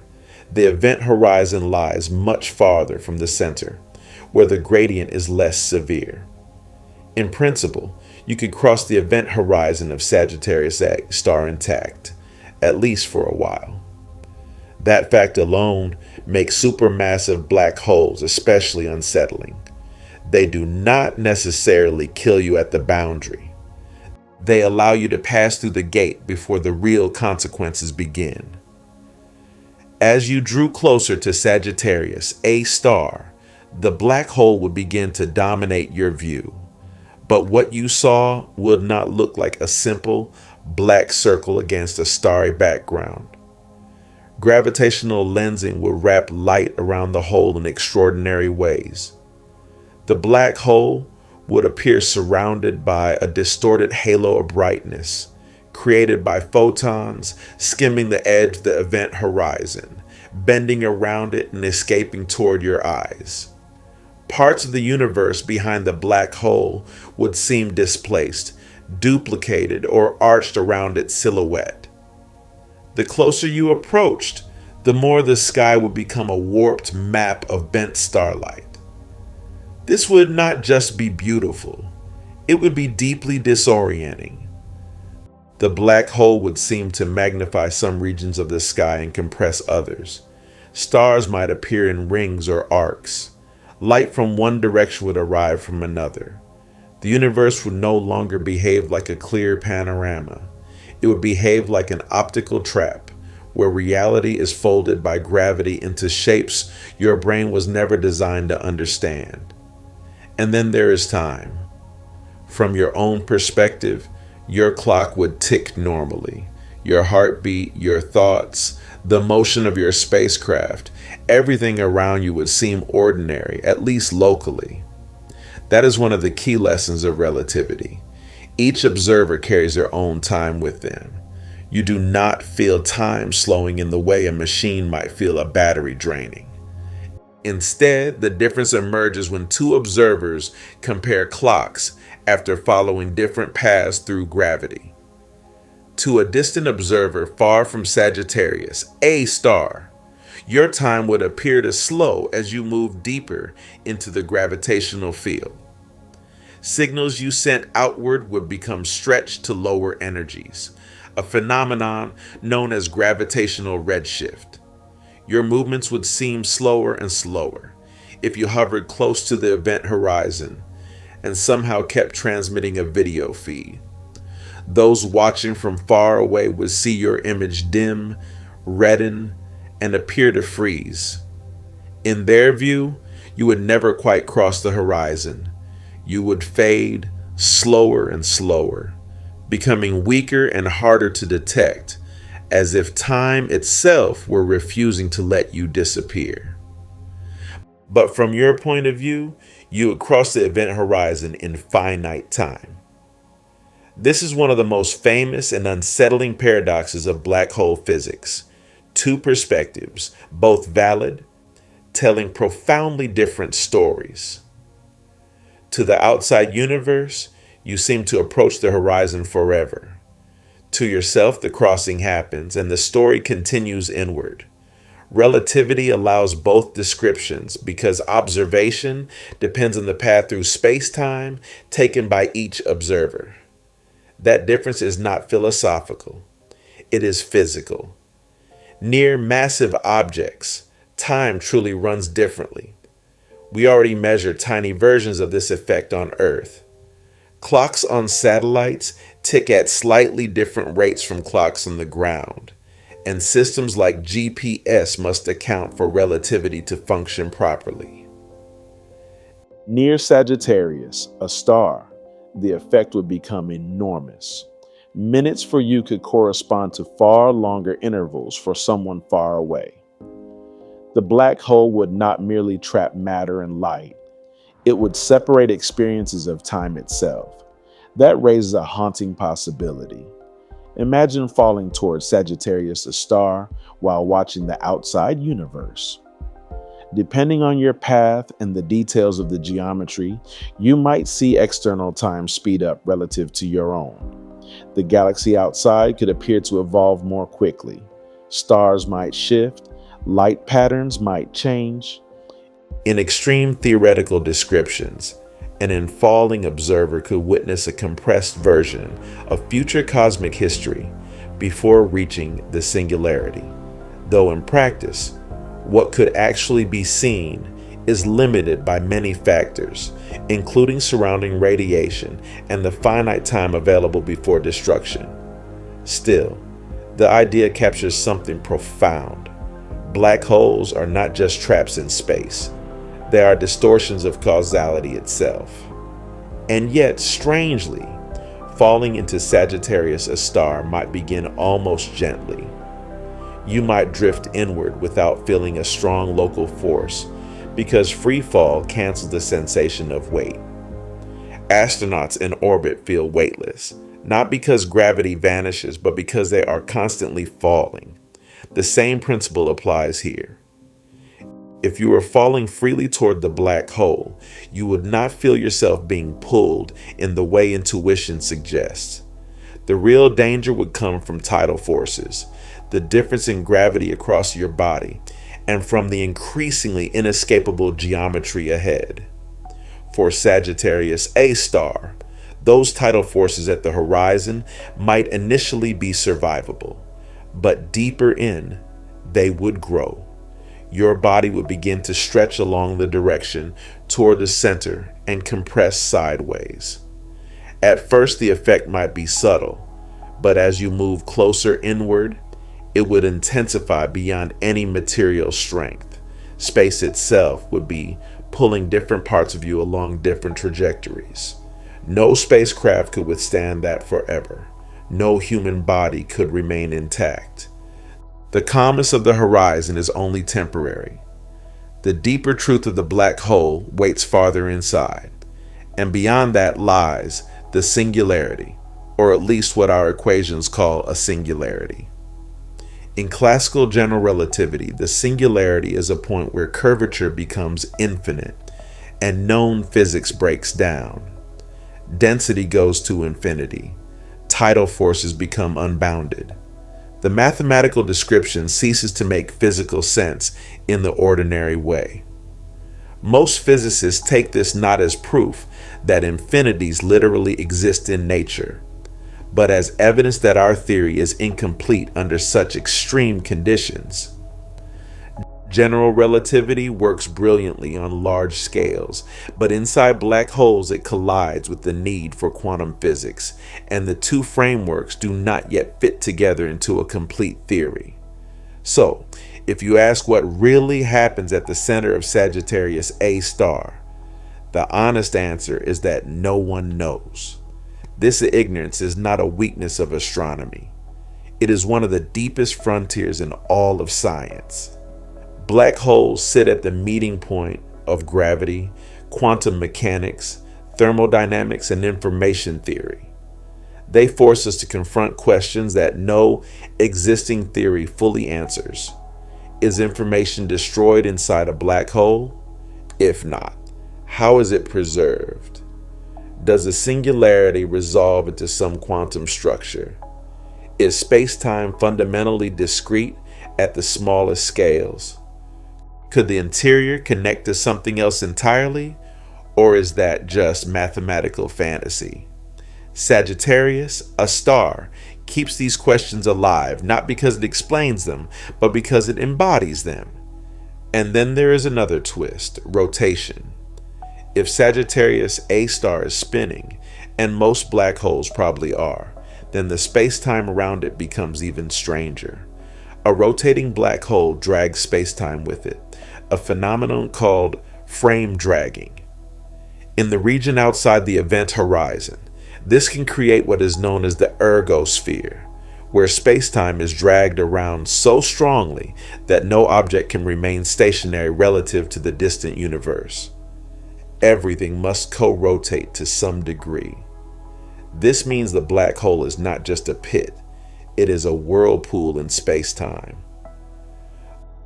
the event horizon lies much farther from the center, where the gradient is less severe. In principle, you could cross the event horizon of Sagittarius A star intact, at least for a while. That fact alone makes supermassive black holes especially unsettling. They do not necessarily kill you at the boundary. They allow you to pass through the gate before the real consequences begin. As you drew closer to Sagittarius A star, the black hole would begin to dominate your view. But what you saw would not look like a simple black circle against a starry background. Gravitational lensing would wrap light around the hole in extraordinary ways. The black hole would appear surrounded by a distorted halo of brightness, created by photons skimming the edge of the event horizon, bending around it and escaping toward your eyes. Parts of the universe behind the black hole would seem displaced, duplicated, or arched around its silhouette. The closer you approached, the more the sky would become a warped map of bent starlight. This would not just be beautiful, it would be deeply disorienting. The black hole would seem to magnify some regions of the sky and compress others. Stars might appear in rings or arcs. Light from one direction would arrive from another. The universe would no longer behave like a clear panorama. It would behave like an optical trap, where reality is folded by gravity into shapes your brain was never designed to understand. And then there is time. From your own perspective, your clock would tick normally. Your heartbeat, your thoughts, the motion of your spacecraft, everything around you would seem ordinary, at least locally. That is one of the key lessons of relativity. Each observer carries their own time with them. You do not feel time slowing in the way a machine might feel a battery draining. Instead, the difference emerges when two observers compare clocks after following different paths through gravity. To a distant observer far from Sagittarius A star, your time would appear to slow as you move deeper into the gravitational field. Signals you sent outward would become stretched to lower energies, a phenomenon known as gravitational redshift. Your movements would seem slower and slower if you hovered close to the event horizon and somehow kept transmitting a video feed. Those watching from far away would see your image dim, redden, and appear to freeze. In their view, you would never quite cross the horizon. You would fade slower and slower, becoming weaker and harder to detect, as if time itself were refusing to let you disappear. But from your point of view, you would cross the event horizon in finite time. This is one of the most famous and unsettling paradoxes of black hole physics. Two perspectives, both valid, telling profoundly different stories. To the outside universe, you seem to approach the horizon forever. To yourself, the crossing happens and the story continues inward. Relativity allows both descriptions because observation depends on the path through space-time taken by each observer. That difference is not philosophical. It is physical. Near massive objects, time truly runs differently. We already measure tiny versions of this effect on Earth. Clocks on satellites tick at slightly different rates from clocks on the ground, and systems like GPS must account for relativity to function properly. Near Sagittarius, a star, the effect would become enormous. Minutes for you could correspond to far longer intervals for someone far away. The black hole would not merely trap matter and light. It would separate experiences of time itself. That raises a haunting possibility. Imagine falling towards Sagittarius A star while watching the outside universe. Depending on your path and the details of the geometry, you might see external time speed up relative to your own. The galaxy outside could appear to evolve more quickly. Stars might shift, light patterns might change. In extreme theoretical descriptions, an infalling observer could witness a compressed version of future cosmic history before reaching the singularity. Though in practice, what could actually be seen is limited by many factors, including surrounding radiation and the finite time available before destruction. Still, the idea captures something profound. Black holes are not just traps in space. They are distortions of causality itself. And yet, strangely, falling into Sagittarius A star might begin almost gently. You might drift inward without feeling a strong local force because free fall cancels the sensation of weight. Astronauts in orbit feel weightless, not because gravity vanishes, but because they are constantly falling. The same principle applies here. If you were falling freely toward the black hole, you would not feel yourself being pulled in the way intuition suggests. The real danger would come from tidal forces, the difference in gravity across your body, and from the increasingly inescapable geometry ahead. For Sagittarius A star, those tidal forces at the horizon might initially be survivable, but deeper in, they would grow. your body would begin to stretch along the direction toward the center and compress sideways. At first, the effect might be subtle, but as you move closer inward, it would intensify beyond any material strength. Space itself would be pulling different parts of you along different trajectories. No spacecraft could withstand that forever. No human body could remain intact. The calmness of the horizon is only temporary. The deeper truth of the black hole waits farther inside, and beyond that lies the singularity, or at least what our equations call a singularity. In classical general relativity, the singularity is a point where curvature becomes infinite and known physics breaks down. Density goes to infinity. Tidal forces become unbounded. The mathematical description ceases to make physical sense in the ordinary way. Most physicists take this not as proof that infinities literally exist in nature, but as evidence that our theory is incomplete under such extreme conditions. General relativity works brilliantly on large scales, but inside black holes it collides with the need for quantum physics, and the two frameworks do not yet fit together into a complete theory. So, if you ask what really happens at the center of Sagittarius A star, the honest answer is that no one knows. This ignorance is not a weakness of astronomy. It is one of the deepest frontiers in all of science. Black holes sit at the meeting point of gravity, quantum mechanics, thermodynamics, and information theory. They force us to confront questions that no existing theory fully answers. Is information destroyed inside a black hole? If not, how is it preserved? Does the singularity resolve into some quantum structure? Is space-time fundamentally discrete at the smallest scales? Could the interior connect to something else entirely, or is that just mathematical fantasy? Sagittarius, a star, keeps these questions alive, not because it explains them, but because it embodies them. And then there is another twist: rotation. If Sagittarius A star is spinning, and most black holes probably are, then the space-time around it becomes even stranger. A rotating black hole drags space-time with it, a phenomenon called frame dragging. In the region outside the event horizon, this can create what is known as the ergosphere, where space-time is dragged around so strongly that no object can remain stationary relative to the distant universe. Everything must co-rotate to some degree. This means the black hole is not just a pit, it is a whirlpool in space-time.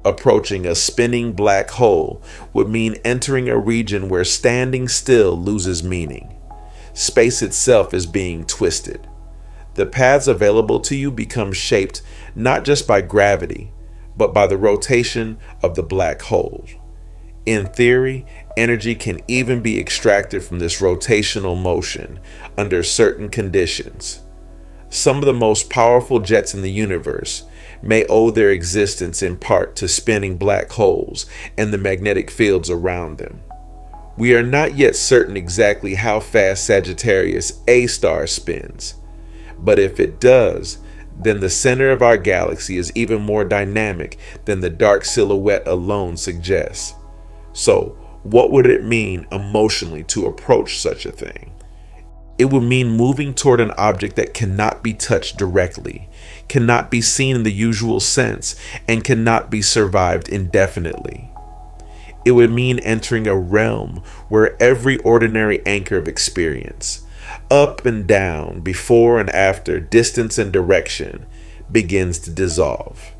Approaching a spinning black hole would mean entering a region where standing still loses meaning. Space itself is being twisted. The paths available to you become shaped not just by gravity, but by the rotation of the black hole. In theory, energy can even be extracted from this rotational motion under certain conditions. Some of the most powerful jets in the universe may owe their existence in part to spinning black holes and the magnetic fields around them. We are not yet certain exactly how fast Sagittarius A star spins, but if it does, then the center of our galaxy is even more dynamic than the dark silhouette alone suggests. So, what would it mean emotionally to approach such a thing? It would mean moving toward an object that cannot be touched directly, cannot be seen in the usual sense, and cannot be survived indefinitely. It would mean entering a realm where every ordinary anchor of experience, up and down, before and after, distance and direction, begins to dissolve.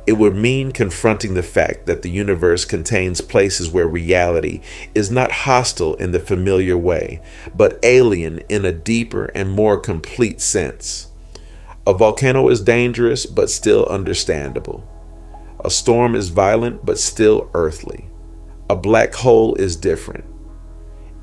It would mean confronting the fact that the universe contains places where reality is not hostile in the familiar way, but alien in a deeper and more complete sense. A volcano is dangerous, but still understandable. A storm is violent, but still earthly. A black hole is different.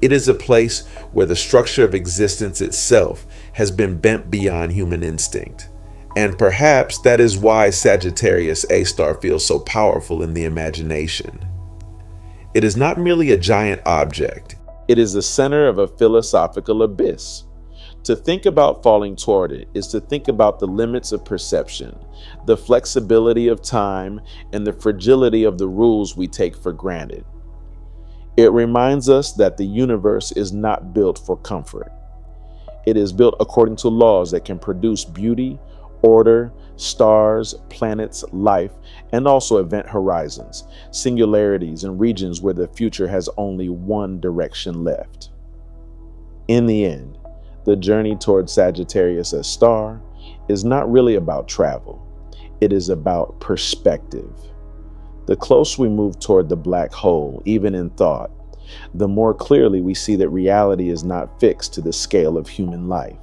It is a place where the structure of existence itself has been bent beyond human instinct, And perhaps that is why Sagittarius A star feels so powerful in the imagination. It is not merely a giant object. It is the center of a philosophical abyss. To think about falling toward it is to think about the limits of perception, the flexibility of time, and the fragility of the rules we take for granted. It reminds us that the universe is not built for comfort. It is built according to laws that can produce beauty, order, stars, planets, life, and also event horizons, singularities, and regions where the future has only one direction left. In the end, the journey toward Sagittarius A star is not really about travel. It is about perspective. The closer we move toward the black hole, even in thought, the more clearly we see that reality is not fixed to the scale of human life.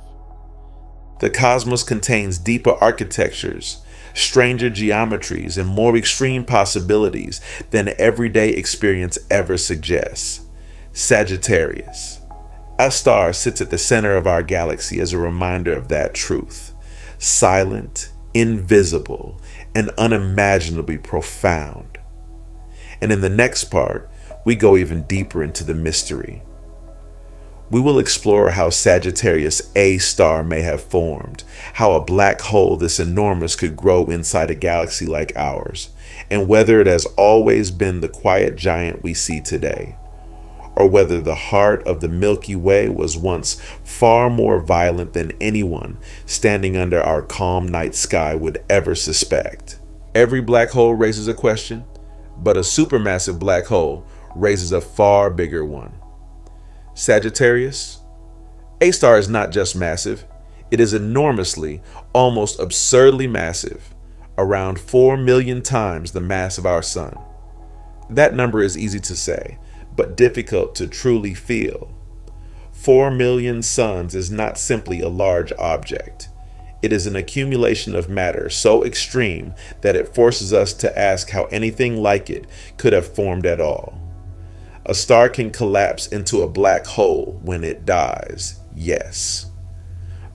The cosmos contains deeper architectures, stranger geometries, and more extreme possibilities than everyday experience ever suggests. Sagittarius, a star, sits at the center of our galaxy as a reminder of that truth. Silent, invisible, and unimaginably profound. And in the next part, we go even deeper into the mystery. We will explore how Sagittarius A star may have formed, how a black hole this enormous could grow inside a galaxy like ours, and whether it has always been the quiet giant we see today, or whether the heart of the Milky Way was once far more violent than anyone standing under our calm night sky would ever suspect. Every black hole raises a question, but a supermassive black hole raises a far bigger one. Sagittarius A star is not just massive, it is enormously, almost absurdly massive, around 4 million times the mass of our sun. That number is easy to say, but difficult to truly feel. 4 million suns is not simply a large object. It is an accumulation of matter so extreme that it forces us to ask how anything like it could have formed at all. A star can collapse into a black hole when it dies, yes.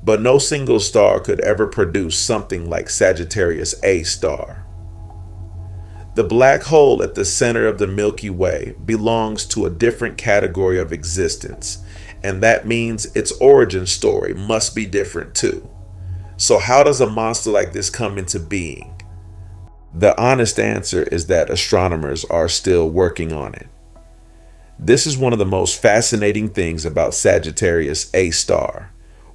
But no single star could ever produce something like Sagittarius A star. The black hole at the center of the Milky Way belongs to a different category of existence, and that means its origin story must be different too. So how does a monster like this come into being? The honest answer is that astronomers are still working on it. This is one of the most fascinating things about Sagittarius A star.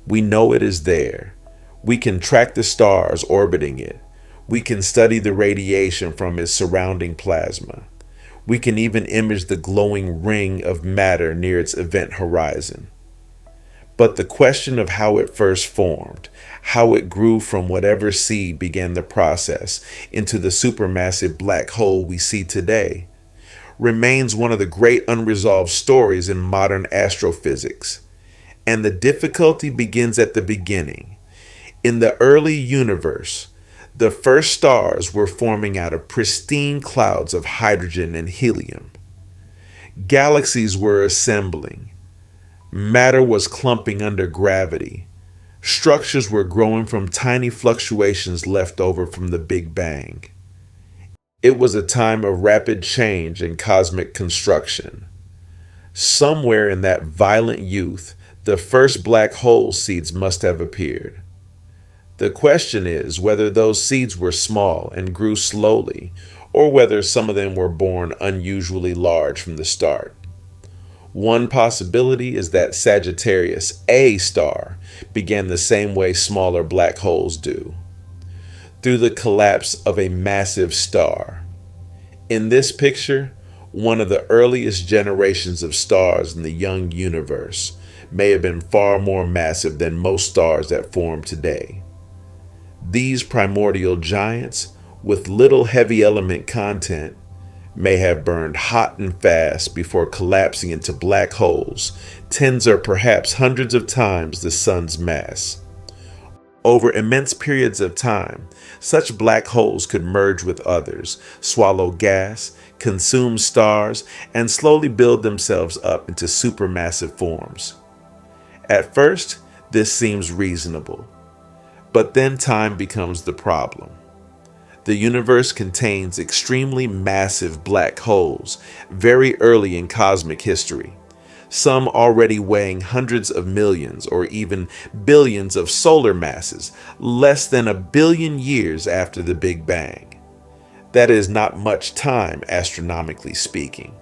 We know it is there. We can track the stars orbiting it. We can study the radiation from its surrounding plasma. We can even image the glowing ring of matter near its event horizon. But the question of how it first formed, how it grew from whatever seed began the process into the supermassive black hole we see today, remains one of the great unresolved stories in modern astrophysics. And the difficulty begins at the beginning. In the early universe, the first stars were forming out of pristine clouds of hydrogen and helium. Galaxies were assembling. Matter was clumping under gravity. Structures were growing from tiny fluctuations left over from the Big Bang. It was a time of rapid change in cosmic construction. Somewhere in that violent youth, the first black hole seeds must have appeared. The question is whether those seeds were small and grew slowly, or whether some of them were born unusually large from the start. One possibility is that Sagittarius A star began the same way smaller black holes do, through the collapse of a massive star. In this picture, one of the earliest generations of stars in the young universe may have been far more massive than most stars that form today. These primordial giants, with little heavy element content, may have burned hot and fast before collapsing into black holes, tens or perhaps hundreds of times the sun's mass. Over immense periods of time, such black holes could merge with others, swallow gas, consume stars, and slowly build themselves up into supermassive forms. At first, this seems reasonable. But then time becomes the problem. The universe contains extremely massive black holes very early in cosmic history, some already weighing hundreds of millions or even billions of solar masses less than a billion years after the Big Bang. That is not much time, astronomically speaking.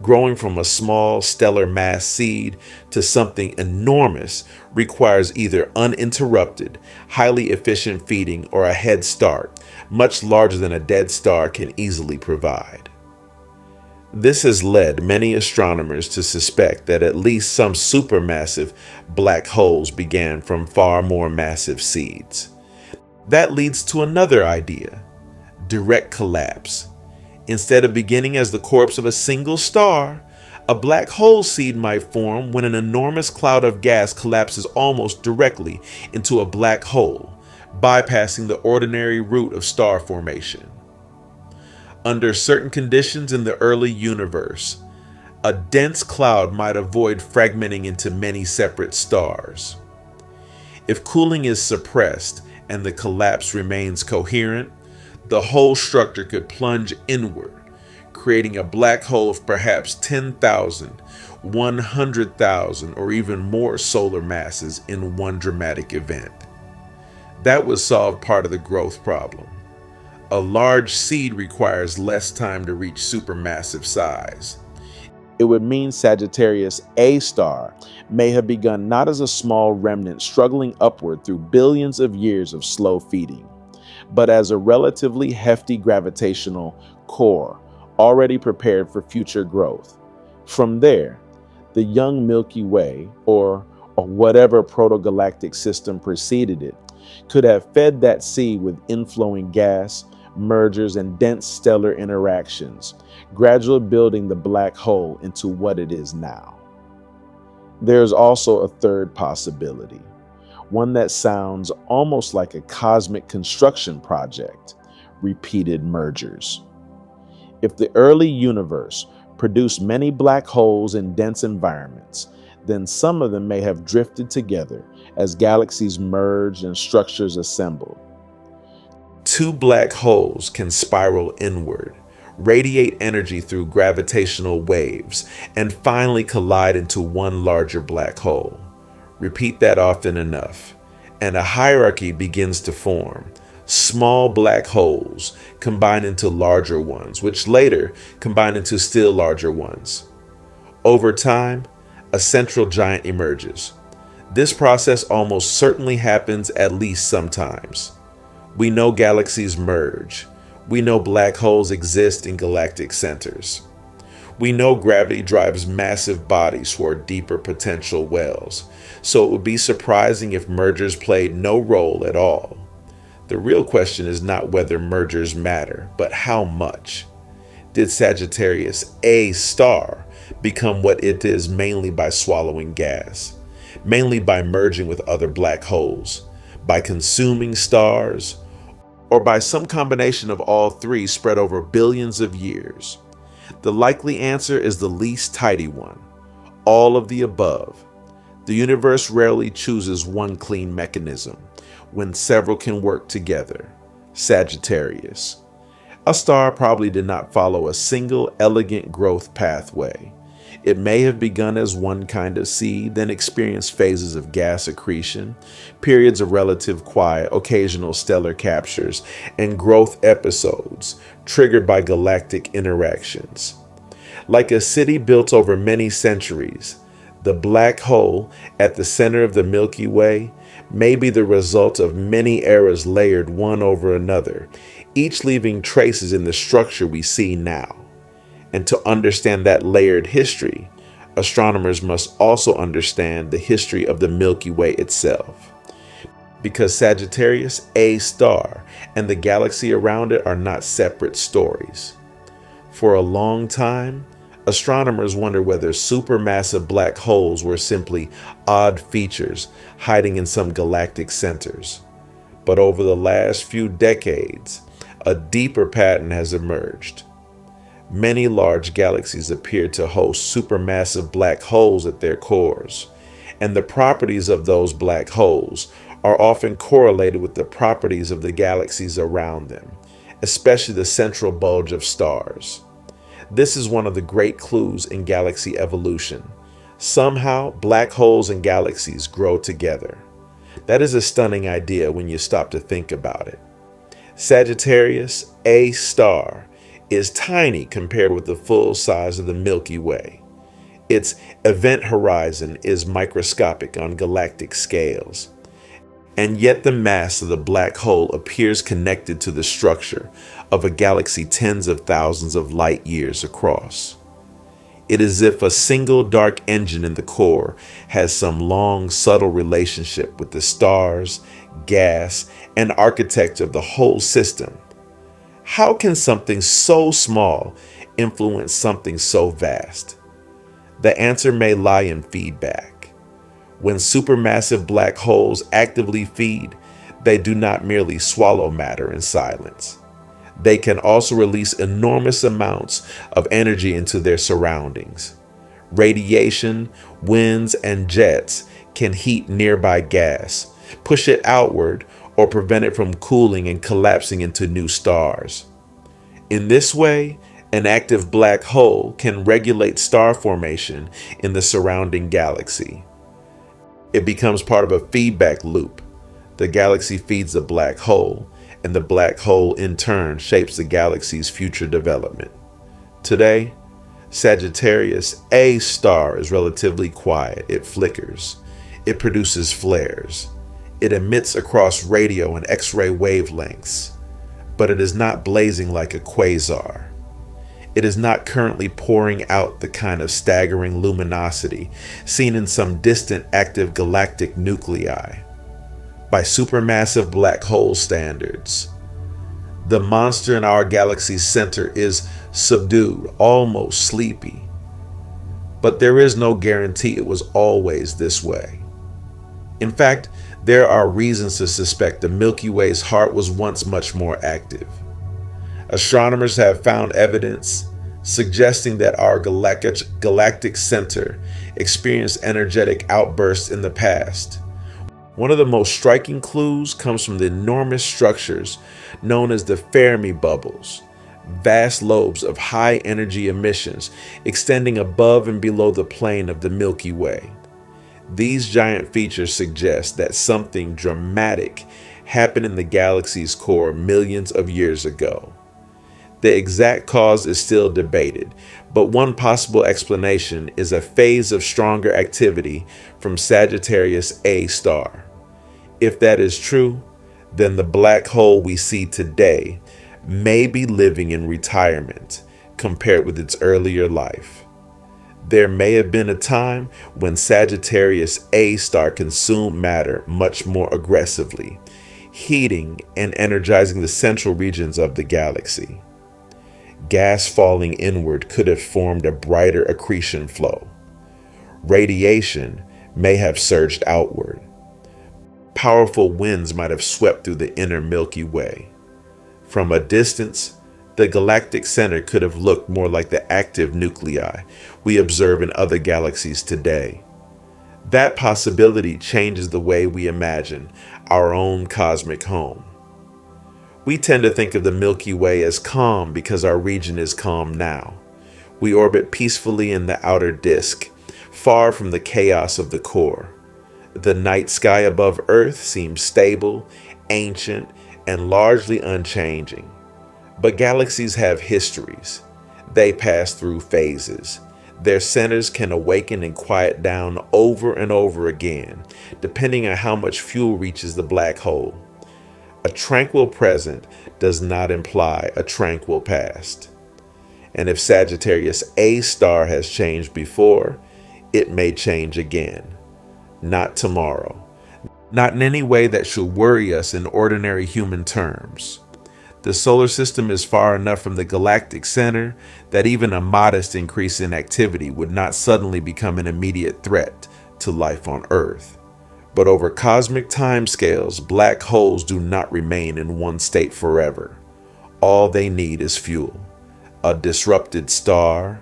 Growing from a small stellar mass seed to something enormous requires either uninterrupted, highly efficient feeding or a head start, much larger than a dead star can easily provide. This has led many astronomers to suspect that at least some supermassive black holes began from far more massive seeds. That leads to another idea: direct collapse. Instead of beginning as the corpse of a single star, a black hole seed might form when an enormous cloud of gas collapses almost directly into a black hole, bypassing the ordinary route of star formation. Under certain conditions in the early universe, a dense cloud might avoid fragmenting into many separate stars. If cooling is suppressed and the collapse remains coherent, the whole structure could plunge inward, creating a black hole of perhaps 10,000, 100,000, or even more solar masses in one dramatic event. That would solve part of the growth problem. A large seed requires less time to reach supermassive size. It would mean Sagittarius A star may have begun not as a small remnant struggling upward through billions of years of slow feeding, but as a relatively hefty gravitational core already prepared for future growth. From there, the young Milky Way, or whatever protogalactic system preceded it, could have fed that seed with inflowing gas, mergers, and dense stellar interactions, gradually building the black hole into what it is now. There's also a third possibility, one that sounds almost like a cosmic construction project: repeated mergers. If the early universe produced many black holes in dense environments, then some of them may have drifted together as galaxies merged and structures assembled. Two black holes can spiral inward, radiate energy through gravitational waves, and finally collide into one larger black hole. Repeat that often enough, and a hierarchy begins to form. Small black holes combine into larger ones, which later combine into still larger ones. Over time, a central giant emerges. This process almost certainly happens at least sometimes. We know galaxies merge. We know black holes exist in galactic centers. We know gravity drives massive bodies toward deeper potential wells, so it would be surprising if mergers played no role at all. The real question is not whether mergers matter, but how much. Did Sagittarius A star become what it is mainly by swallowing gas, mainly by merging with other black holes, by consuming stars, or by some combination of all three spread over billions of years? The likely answer is the least tidy one: all of the above. The universe rarely chooses one clean mechanism when several can work together. Sagittarius. A star probably did not follow a single elegant growth pathway. It may have begun as one kind of seed, then experienced phases of gas accretion, periods of relative quiet, occasional stellar captures, and growth episodes triggered by galactic interactions. Like a city built over many centuries, the black hole at the center of the Milky Way may be the result of many eras layered one over another, each leaving traces in the structure we see now. And to understand that layered history, astronomers must also understand the history of the Milky Way itself. Because Sagittarius A star and the galaxy around it are not separate stories. For a long time, astronomers wondered whether supermassive black holes were simply odd features hiding in some galactic centers. But over the last few decades, a deeper pattern has emerged. Many large galaxies appear to host supermassive black holes at their cores, and the properties of those black holes are often correlated with the properties of the galaxies around them, especially the central bulge of stars. This is one of the great clues in galaxy evolution. Somehow, black holes and galaxies grow together. That is a stunning idea when you stop to think about it. Sagittarius A star is tiny compared with the full size of the Milky Way. Its event horizon is microscopic on galactic scales. And yet the mass of the black hole appears connected to the structure of a galaxy tens of thousands of light years across. It is as if a single dark engine in the core has some long, subtle relationship with the stars, gas, and architecture of the whole system. How can something so small influence something so vast? The answer may lie in feedback. When supermassive black holes actively feed, they do not merely swallow matter in silence. They can also release enormous amounts of energy into their surroundings. Radiation, winds, and jets can heat nearby gas, push it outward, or prevent it from cooling and collapsing into new stars. In this way, an active black hole can regulate star formation in the surrounding galaxy. It becomes part of a feedback loop. The galaxy feeds the black hole, and the black hole in turn shapes the galaxy's future development. Today, Sagittarius A star is relatively quiet. It flickers. It produces flares. It emits across radio and X-ray wavelengths, but it is not blazing like a quasar. It is not currently pouring out the kind of staggering luminosity seen in some distant active galactic nuclei. By supermassive black hole standards, the monster in our galaxy's center is subdued, almost sleepy. But there is no guarantee it was always this way. In fact, there are reasons to suspect the Milky Way's heart was once much more active. Astronomers have found evidence suggesting that our galactic center experienced energetic outbursts in the past. One of the most striking clues comes from the enormous structures known as the Fermi bubbles, vast lobes of high energy emissions extending above and below the plane of the Milky Way. These giant features suggest that something dramatic happened in the galaxy's core millions of years ago. The exact cause is still debated, but one possible explanation is a phase of stronger activity from Sagittarius A star. If that is true, then the black hole we see today may be living in retirement compared with its earlier life. There may have been a time when Sagittarius A star consumed matter much more aggressively, heating and energizing the central regions of the galaxy. Gas falling inward could have formed a brighter accretion flow. Radiation may have surged outward. Powerful winds might have swept through the inner Milky Way. From a distance, the galactic center could have looked more like the active nuclei we observe in other galaxies today. That possibility changes the way we imagine our own cosmic home. We tend to think of the Milky Way as calm because our region is calm now. We orbit peacefully in the outer disk, far from the chaos of the core. The night sky above Earth seems stable, ancient, and largely unchanging. But galaxies have histories. They pass through phases. Their centers can awaken and quiet down over and over again, depending on how much fuel reaches the black hole. A tranquil present does not imply a tranquil past. And if Sagittarius A star has changed before, it may change again. Not tomorrow. Not in any way that should worry us in ordinary human terms. The solar system is far enough from the galactic center that even a modest increase in activity would not suddenly become an immediate threat to life on Earth. But over cosmic timescales, black holes do not remain in one state forever. All they need is fuel, a disrupted star,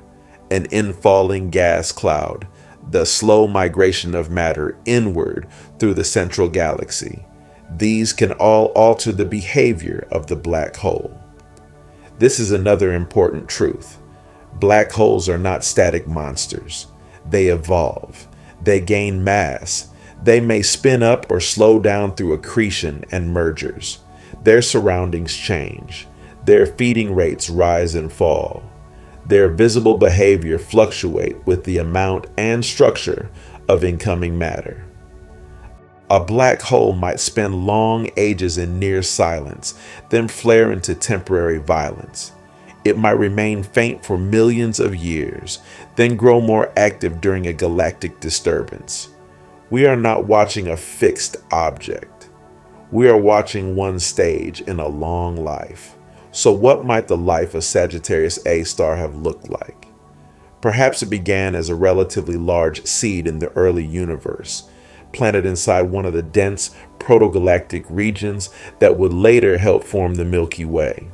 an infalling gas cloud, the slow migration of matter inward through the central galaxy, These can all alter the behavior of the black hole. This is another important truth. Black holes are not static monsters. They evolve. They gain mass. They may spin up or slow down through accretion and mergers. Their surroundings change. Their feeding rates rise and fall. Their visible behavior fluctuate with the amount and structure of incoming matter. A black hole might spend long ages in near silence, then flare into temporary violence. It might remain faint for millions of years, then grow more active during a galactic disturbance. We are not watching a fixed object. We are watching one stage in a long life. So what might the life of Sagittarius A star have looked like? Perhaps it began as a relatively large seed in the early universe, planted inside one of the dense protogalactic regions that would later help form the Milky Way.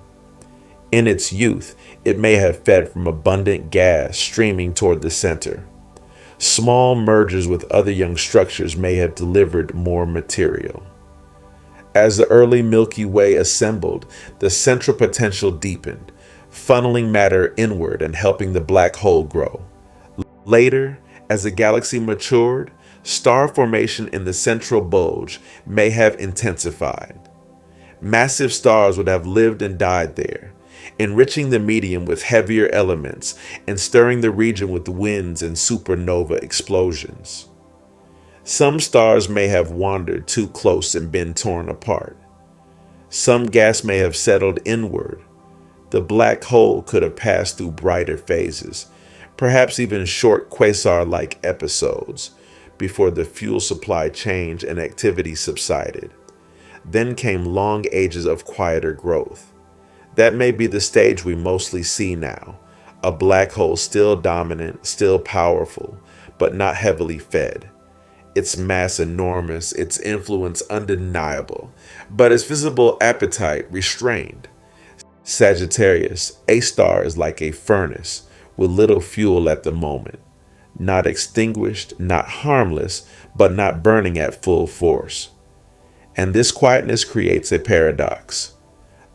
In its youth, it may have fed from abundant gas streaming toward the center. Small mergers with other young structures may have delivered more material. As the early Milky Way assembled, the central potential deepened, funneling matter inward and helping the black hole grow. Later, as the galaxy matured, star formation in the central bulge may have intensified. Massive stars would have lived and died there, enriching the medium with heavier elements and stirring the region with winds and supernova explosions. Some stars may have wandered too close and been torn apart. Some gas may have settled inward. The black hole could have passed through brighter phases, perhaps even short quasar-like episodes, before the fuel supply changed and activity subsided. Then came long ages of quieter growth. That may be the stage we mostly see now, a black hole still dominant, still powerful, but not heavily fed. Its mass enormous, its influence undeniable, but its visible appetite restrained. Sagittarius A star is like a furnace with little fuel at the moment, not extinguished, not harmless, but not burning at full force. And this quietness creates a paradox.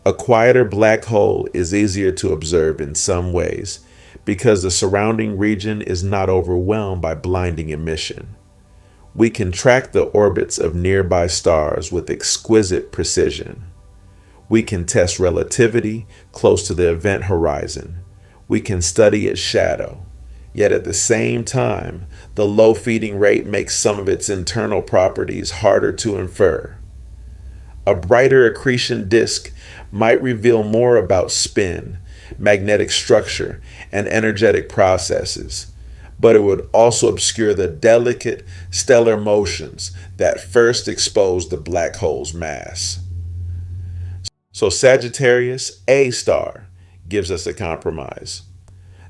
A quieter black hole is easier to observe in some ways because the surrounding region is not overwhelmed by blinding emission. We can track the orbits of nearby stars with exquisite precision. We can test relativity close to the event horizon. We can study its shadow. Yet at the same time, the low feeding rate makes some of its internal properties harder to infer. A brighter accretion disk might reveal more about spin, magnetic structure, and energetic processes, but it would also obscure the delicate stellar motions that first exposed the black hole's mass. So Sagittarius A star gives us a compromise.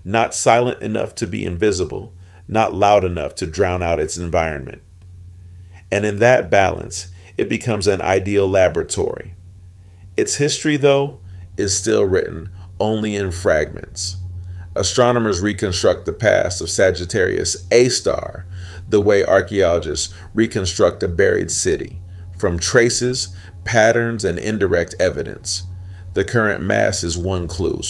Not silent enough to be invisible, not loud enough to drown out its environment. And in that balance, it becomes an ideal laboratory. Its history, though, is still written only in fragments. Astronomers reconstruct the past of Sagittarius A star the way archaeologists reconstruct a buried city, from traces, patterns, and indirect evidence. The current mass is one clue.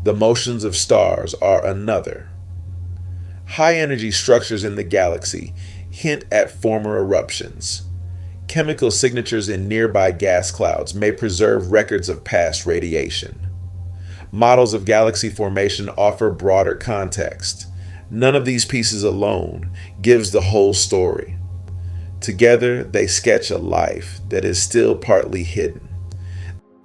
The motions of stars are another. High-energy structures in the galaxy hint at former eruptions. Chemical signatures in nearby gas clouds may preserve records of past radiation. Models of galaxy formation offer broader context. None of these pieces alone gives the whole story. Together, they sketch a life that is still partly hidden.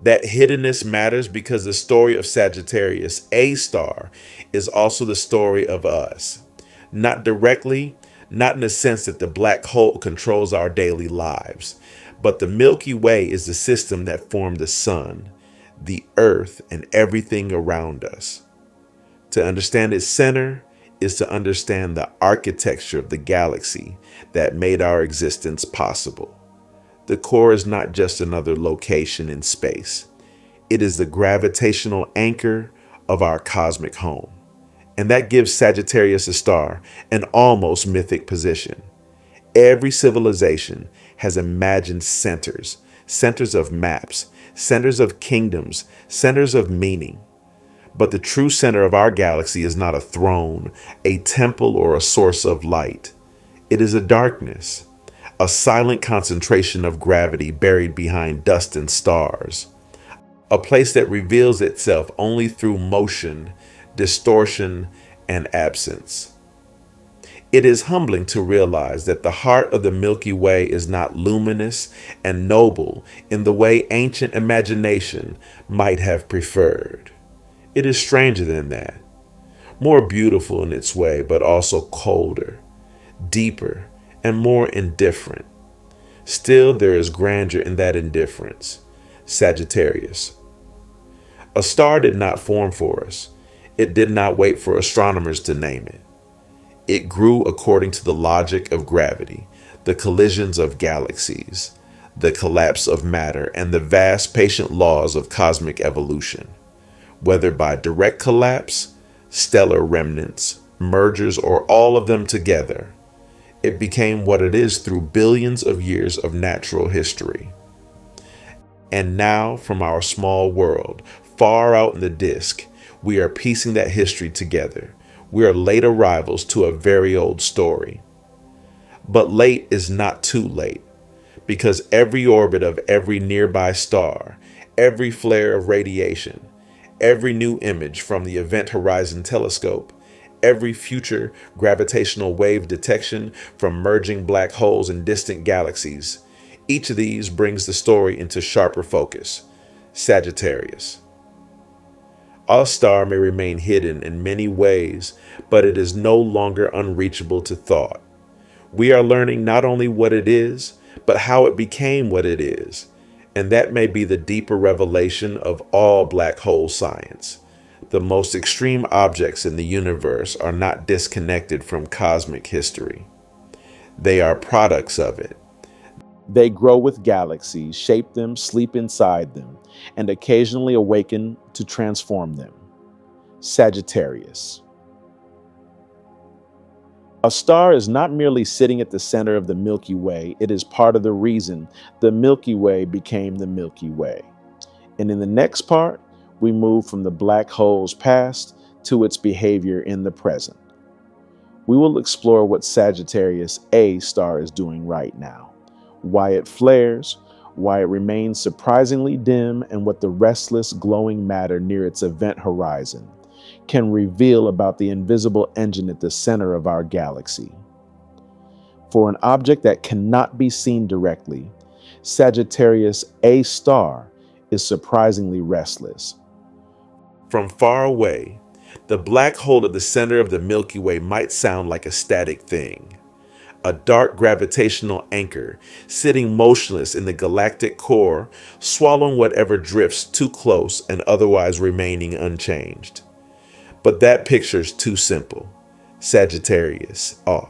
That hiddenness matters because the story of Sagittarius A star is also the story of us. Not directly, not in the sense that the black hole controls our daily lives, but the Milky Way is the system that formed the sun, the earth, and everything around us. To understand its center is to understand the architecture of the galaxy that made our existence possible. The core is not just another location in space. It is the gravitational anchor of our cosmic home. And that gives Sagittarius a star an almost mythic position. Every civilization has imagined centers, centers of maps, centers of kingdoms, centers of meaning. But the true center of our galaxy is not a throne, a temple, or a source of light. It is a darkness, a silent concentration of gravity buried behind dust and stars, a place that reveals itself only through motion, distortion, and absence. It is humbling to realize that the heart of the Milky Way is not luminous and noble in the way ancient imagination might have preferred. It is stranger than that, more beautiful in its way, but also colder, deeper, and more indifferent. Still, there is grandeur in that indifference. Sagittarius. A star did not form for us. It did not wait for astronomers to name it. It grew according to the logic of gravity, the collisions of galaxies, the collapse of matter, and the vast patient laws of cosmic evolution. Whether by direct collapse, stellar remnants, mergers, or all of them together, it became what it is through billions of years of natural history. And now, from our small world, far out in the disk, we are piecing that history together. We are late arrivals to a very old story. But late is not too late, because every orbit of every nearby star, every flare of radiation, every new image from the Event Horizon Telescope, every future gravitational wave detection from merging black holes in distant galaxies, each of these brings the story into sharper focus. Sagittarius. Our star may remain hidden in many ways, but it is no longer unreachable to thought. We are learning not only what it is, but how it became what it is. And that may be the deeper revelation of all black hole science. The most extreme objects in the universe are not disconnected from cosmic history. They are products of it. They grow with galaxies, shape them, sleep inside them, and occasionally awaken to transform them. Sagittarius. A star is not merely sitting at the center of the Milky Way, it is part of the reason the Milky Way became the Milky Way. And in the next part, we move from the black hole's past to its behavior in the present. We will explore what Sagittarius A star is doing right now, why it flares, why it remains surprisingly dim, and what the restless, glowing matter near its event horizon can reveal about the invisible engine at the center of our galaxy. For an object that cannot be seen directly, Sagittarius A star is surprisingly restless. From far away, the black hole at the center of the Milky Way might sound like a static thing, a dark gravitational anchor sitting motionless in the galactic core, swallowing whatever drifts too close and otherwise remaining unchanged. But that picture's too simple. Sagittarius A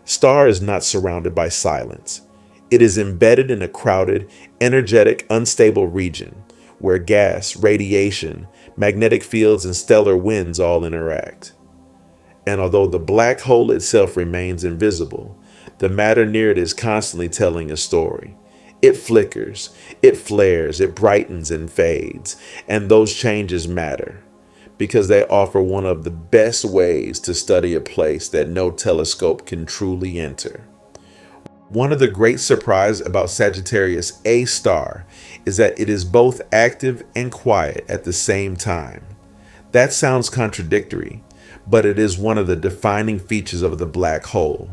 star is not surrounded by silence. It is embedded in a crowded, energetic, unstable region where gas, radiation, magnetic fields, and stellar winds all interact. And although the black hole itself remains invisible, the matter near it is constantly telling a story. It flickers, it flares, it brightens and fades, and those changes matter because they offer one of the best ways to study a place that no telescope can truly enter. One of the great surprises about Sagittarius A star is that it is both active and quiet at the same time. That sounds contradictory, but it is one of the defining features of the black hole.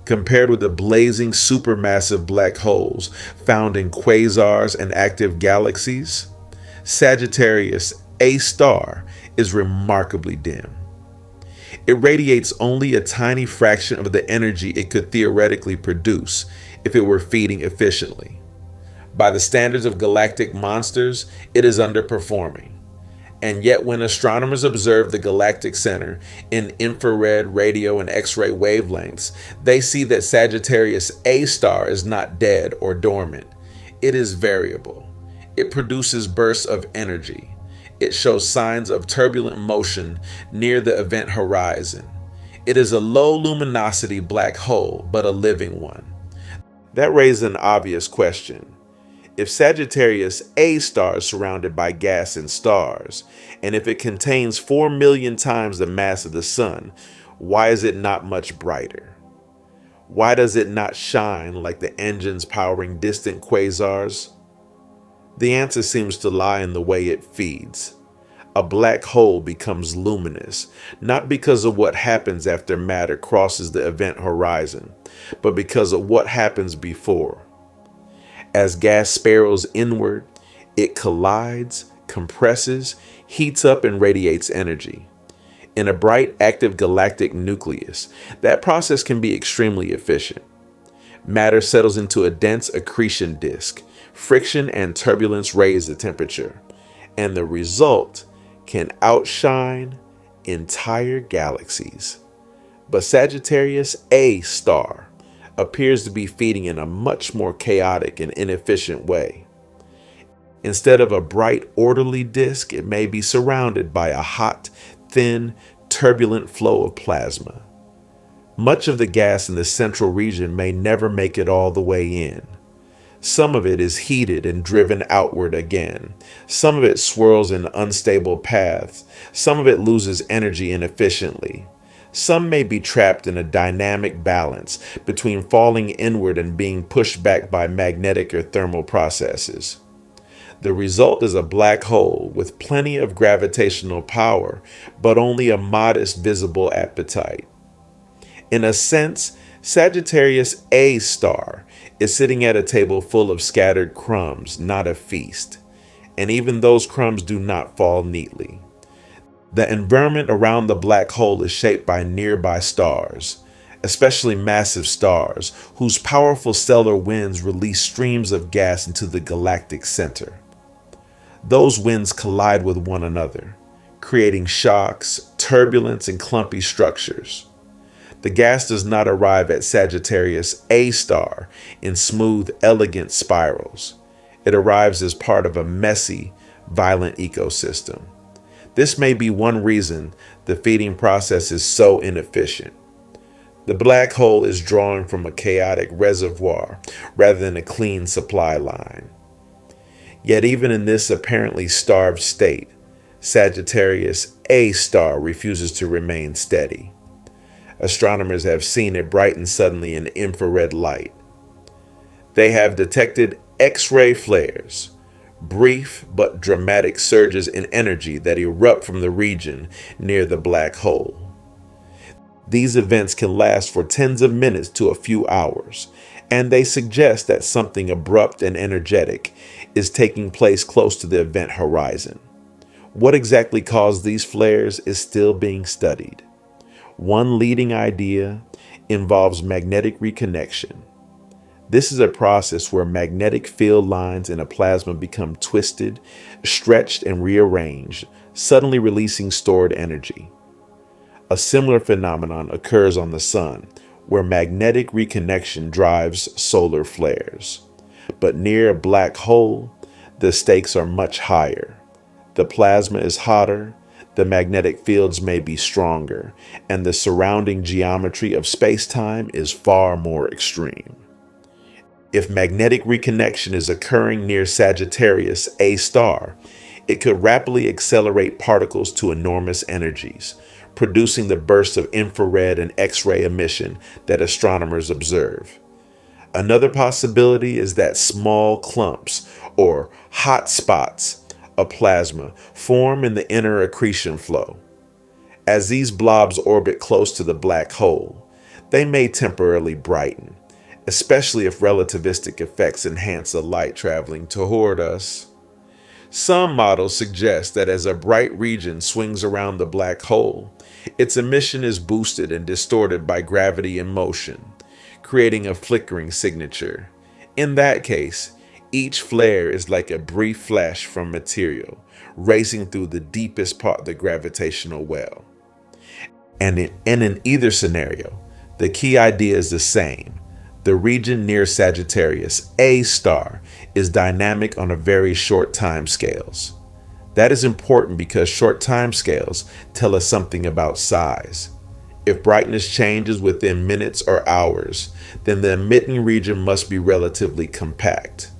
Compared with the blazing supermassive black holes found in quasars and active galaxies, Sagittarius A star is remarkably dim. It radiates only a tiny fraction of the energy it could theoretically produce if it were feeding efficiently. By the standards of galactic monsters, it is underperforming. And yet when astronomers observe the galactic center in infrared, radio, and X-ray wavelengths, they see that Sagittarius A star is not dead or dormant. It is variable. It produces bursts of energy. It shows signs of turbulent motion near the event horizon. It is a low luminosity black hole, but a living one. That raises an obvious question. If Sagittarius A star is surrounded by gas and stars, and if it contains 4 million times the mass of the sun, why is it not much brighter? Why does it not shine like the engines powering distant quasars? The answer seems to lie in the way it feeds. A black hole becomes luminous, not because of what happens after matter crosses the event horizon, but because of what happens before. As gas spirals inward, it collides, compresses, heats up, and radiates energy. In a bright, active galactic nucleus, that process can be extremely efficient. Matter settles into a dense accretion disk. Friction and turbulence raise the temperature, and the result can outshine entire galaxies. But Sagittarius A star appears to be feeding in a much more chaotic and inefficient way. Instead of a bright, orderly disk, it may be surrounded by a hot, thin, turbulent flow of plasma. Much of the gas in the central region may never make it all the way in. Some of it is heated and driven outward again. Some of it swirls in unstable paths. Some of it loses energy inefficiently. Some may be trapped in a dynamic balance between falling inward and being pushed back by magnetic or thermal processes. The result is a black hole with plenty of gravitational power, but only a modest visible appetite. In a sense, Sagittarius A star is sitting at a table full of scattered crumbs, not a feast. And even those crumbs do not fall neatly. The environment around the black hole is shaped by nearby stars, especially massive stars, whose powerful stellar winds release streams of gas into the galactic center. Those winds collide with one another, creating shocks, turbulence, and clumpy structures. The gas does not arrive at Sagittarius A star in smooth, elegant spirals. It arrives as part of a messy, violent ecosystem. This may be one reason the feeding process is so inefficient. The black hole is drawing from a chaotic reservoir rather than a clean supply line. Yet even in this apparently starved state, Sagittarius A star refuses to remain steady. Astronomers have seen it brighten suddenly in infrared light. They have detected X-ray flares, brief but dramatic surges in energy that erupt from the region near the black hole. These events can last for tens of minutes to a few hours, and they suggest that something abrupt and energetic is taking place close to the event horizon. What exactly caused these flares is still being studied. One leading idea involves magnetic reconnection. This is a process where magnetic field lines in a plasma become twisted, stretched, and rearranged, suddenly releasing stored energy. A similar phenomenon occurs on the sun, where magnetic reconnection drives solar flares. But near a black hole, the stakes are much higher. The plasma is hotter, the magnetic fields may be stronger, and the surrounding geometry of space-time is far more extreme. If magnetic reconnection is occurring near Sagittarius A star, it could rapidly accelerate particles to enormous energies, producing the bursts of infrared and X-ray emission that astronomers observe. Another possibility is that small clumps, or hot spots, of plasma form in the inner accretion flow. As these blobs orbit close to the black hole, they may temporarily brighten, especially if relativistic effects enhance the light traveling toward us. Some models suggest that as a bright region swings around the black hole, its emission is boosted and distorted by gravity and motion, creating a flickering signature. In that case, each flare is like a brief flash from material racing through the deepest part of the gravitational well. And in either scenario, the key idea is the same. The region near Sagittarius A star is dynamic on a very short time scales. That is important because short time scales tell us something about size. If brightness changes within minutes or hours, then the emitting region must be relatively compact.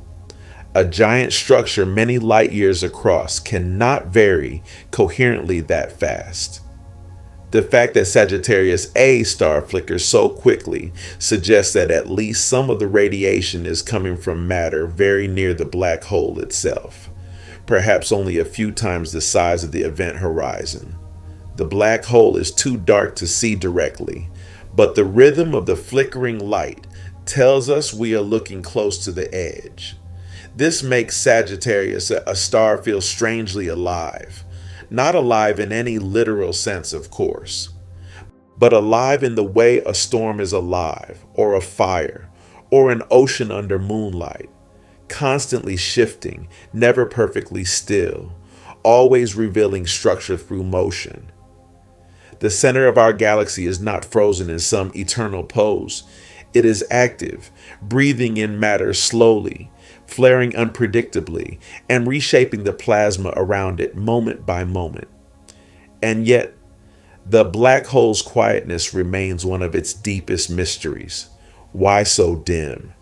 A giant structure many light years across cannot vary coherently that fast. The fact that Sagittarius A star flickers so quickly suggests that at least some of the radiation is coming from matter very near the black hole itself, perhaps only a few times the size of the event horizon. The black hole is too dark to see directly, but the rhythm of the flickering light tells us we are looking close to the edge. This makes Sagittarius a star feel strangely alive. Not alive in any literal sense, of course, but alive in the way a storm is alive, or a fire, or an ocean under moonlight, constantly shifting, never perfectly still, always revealing structure through motion. The center of our galaxy is not frozen in some eternal pose. It is active, breathing in matter slowly, flaring unpredictably, and reshaping the plasma around it moment by moment. And yet, the black hole's quietness remains one of its deepest mysteries. Why so dim?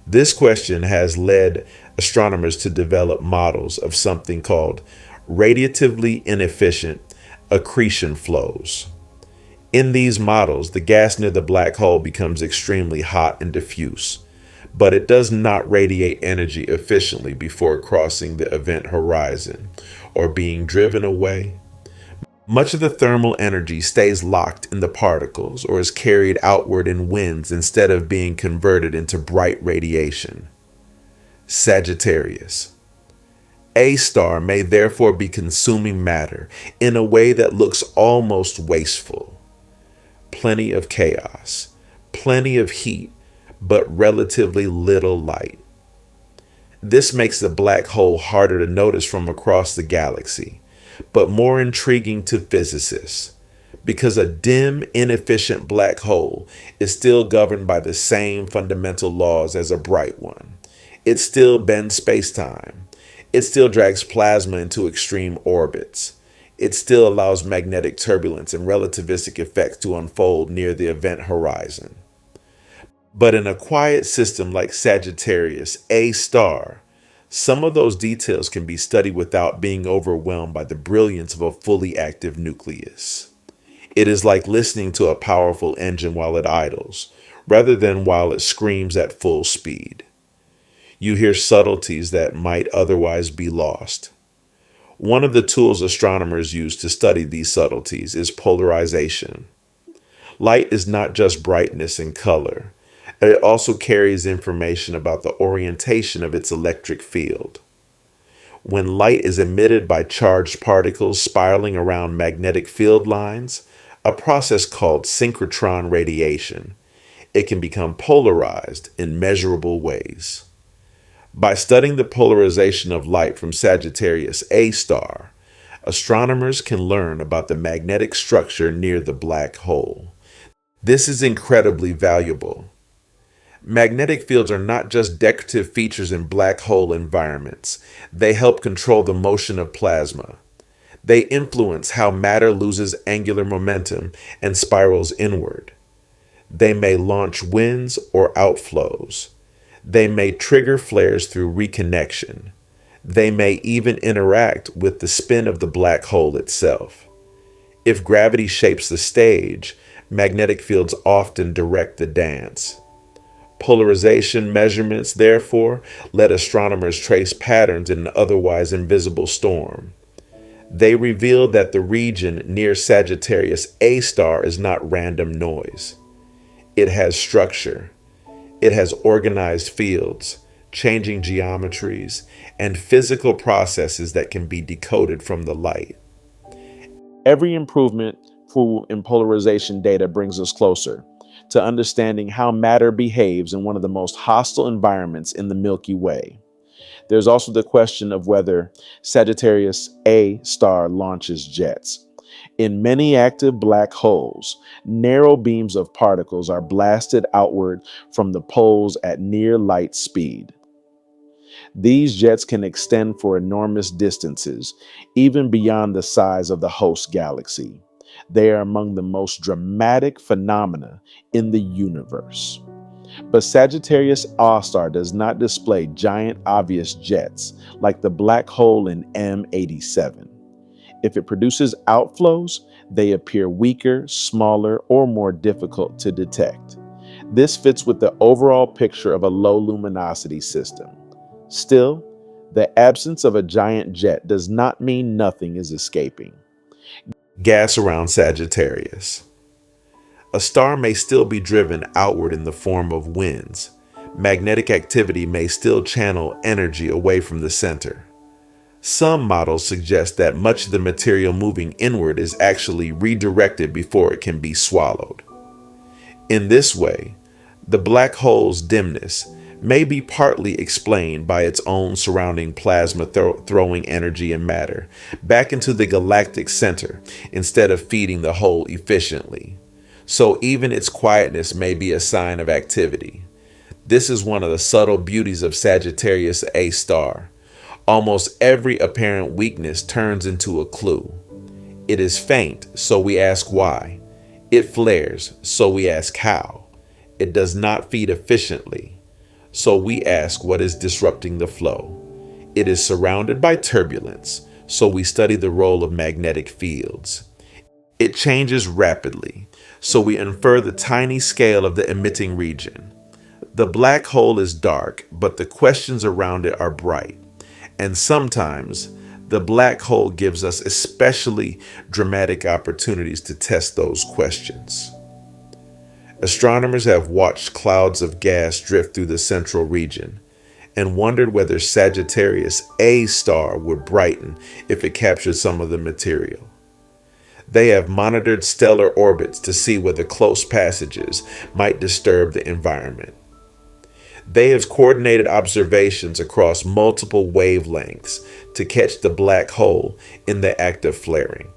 This question has led astronomers to develop models of something called radiatively inefficient accretion flows. In these models, the gas near the black hole becomes extremely hot and diffuse, but it does not radiate energy efficiently before crossing the event horizon or being driven away. Much of the thermal energy stays locked in the particles or is carried outward in winds instead of being converted into bright radiation. Sagittarius A star may therefore be consuming matter in a way that looks almost wasteful. Plenty of chaos, plenty of heat, but relatively little light. This makes the black hole harder to notice from across the galaxy, but more intriguing to physicists, because a dim, inefficient black hole is still governed by the same fundamental laws as a bright one. It still bends spacetime. It still drags plasma into extreme orbits. It still allows magnetic turbulence and relativistic effects to unfold near the event horizon. But in a quiet system like Sagittarius A star, some of those details can be studied without being overwhelmed by the brilliance of a fully active nucleus. It is like listening to a powerful engine while it idles, rather than while it screams at full speed. You hear subtleties that might otherwise be lost. One of the tools astronomers use to study these subtleties is polarization. Light is not just brightness and color. It also carries information about the orientation of its electric field. When light is emitted by charged particles spiraling around magnetic field lines, a process called synchrotron radiation, it can become polarized in measurable ways. By studying the polarization of light from Sagittarius A star, astronomers can learn about the magnetic structure near the black hole. This is incredibly valuable. Magnetic fields are not just decorative features in black hole environments. They help control the motion of plasma. They influence how matter loses angular momentum and spirals inward. They may launch winds or outflows. They may trigger flares through reconnection. They may even interact with the spin of the black hole itself. If gravity shapes the stage, magnetic fields often direct the dance. Polarization measurements, therefore, let astronomers trace patterns in an otherwise invisible storm. They reveal that the region near Sagittarius A star is not random noise. It has structure. It has organized fields, changing geometries, and physical processes that can be decoded from the light. Every improvement in polarization data brings us closer to understanding how matter behaves in one of the most hostile environments in the Milky Way. There's also the question of whether Sagittarius A star launches jets. In many active black holes, narrow beams of particles are blasted outward from the poles at near light speed. These jets can extend for enormous distances, even beyond the size of the host galaxy. They are among the most dramatic phenomena in the universe. But Sagittarius A star does not display giant obvious jets like the black hole in M87. If it produces outflows, they appear weaker, smaller, or more difficult to detect. This fits with the overall picture of a low luminosity system. Still, the absence of a giant jet does not mean nothing is escaping. Gas around Sagittarius. A star may still be driven outward in the form of winds. Magnetic activity may still channel energy away from the center. Some models suggest that much of the material moving inward is actually redirected before it can be swallowed. In this way, the black hole's dimness may be partly explained by its own surrounding plasma throwing energy and matter back into the galactic center instead of feeding the hole efficiently. So even its quietness may be a sign of activity. This is one of the subtle beauties of Sagittarius A star. Almost every apparent weakness turns into a clue. It is faint, so we ask why. It flares, so we ask how. It does not feed efficiently, so we ask what is disrupting the flow. It is surrounded by turbulence, so we study the role of magnetic fields. It changes rapidly, so we infer the tiny scale of the emitting region. The black hole is dark, but the questions around it are bright. And sometimes, the black hole gives us especially dramatic opportunities to test those questions. Astronomers have watched clouds of gas drift through the central region and wondered whether Sagittarius A star would brighten if it captured some of the material. They have monitored stellar orbits to see whether close passages might disturb the environment. They have coordinated observations across multiple wavelengths to catch the black hole in the act of flaring.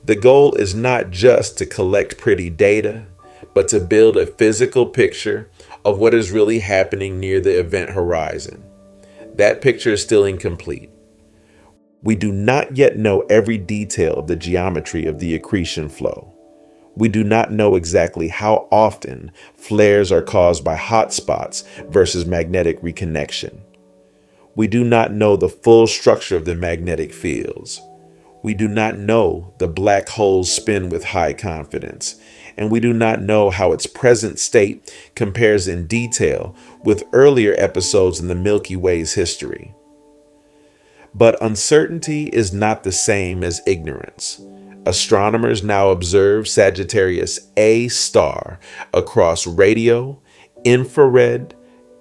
The goal is not just to collect pretty data, but to build a physical picture of what is really happening near the event horizon. That picture is still incomplete. We do not yet know every detail of the geometry of the accretion flow. We do not know exactly how often flares are caused by hot spots versus magnetic reconnection. We do not know the full structure of the magnetic fields. We do not know the black hole's spin with high confidence, and we do not know how its present state compares in detail with earlier episodes in the Milky Way's history. But uncertainty is not the same as ignorance. Astronomers now observe Sagittarius A star across radio, infrared,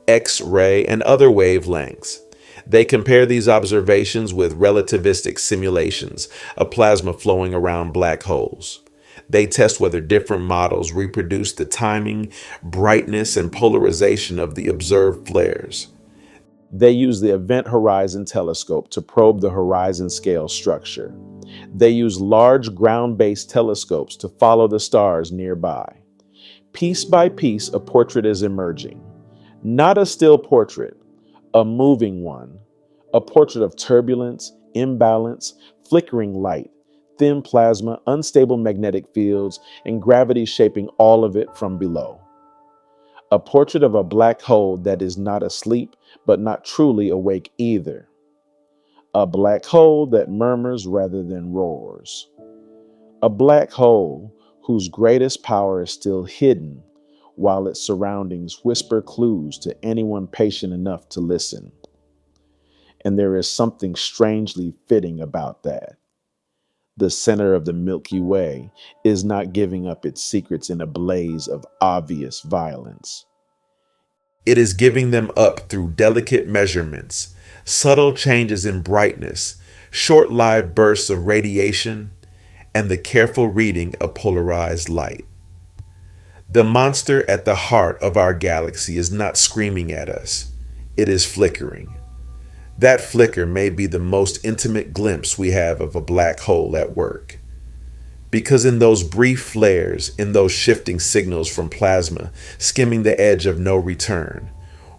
X-ray, and other wavelengths. They compare these observations with relativistic simulations of plasma flowing around black holes. They test whether different models reproduce the timing, brightness, and polarization of the observed flares. They use the Event Horizon Telescope to probe the horizon scale structure. They use large ground-based telescopes to follow the stars nearby. Piece by piece, a portrait is emerging. Not a still portrait, a moving one. A portrait of turbulence, imbalance, flickering light, thin plasma, unstable magnetic fields, and gravity shaping all of it from below. A portrait of a black hole that is not asleep, but not truly awake either. A black hole that murmurs rather than roars. A black hole whose greatest power is still hidden, while its surroundings whisper clues to anyone patient enough to listen. And there is something strangely fitting about that. The center of the Milky Way is not giving up its secrets in a blaze of obvious violence. It is giving them up through delicate measurements, subtle changes in brightness, short-lived bursts of radiation, and the careful reading of polarized light. The monster at the heart of our galaxy is not screaming at us. It is flickering. That flicker may be the most intimate glimpse we have of a black hole at work. Because in those brief flares, in those shifting signals from plasma skimming the edge of no return,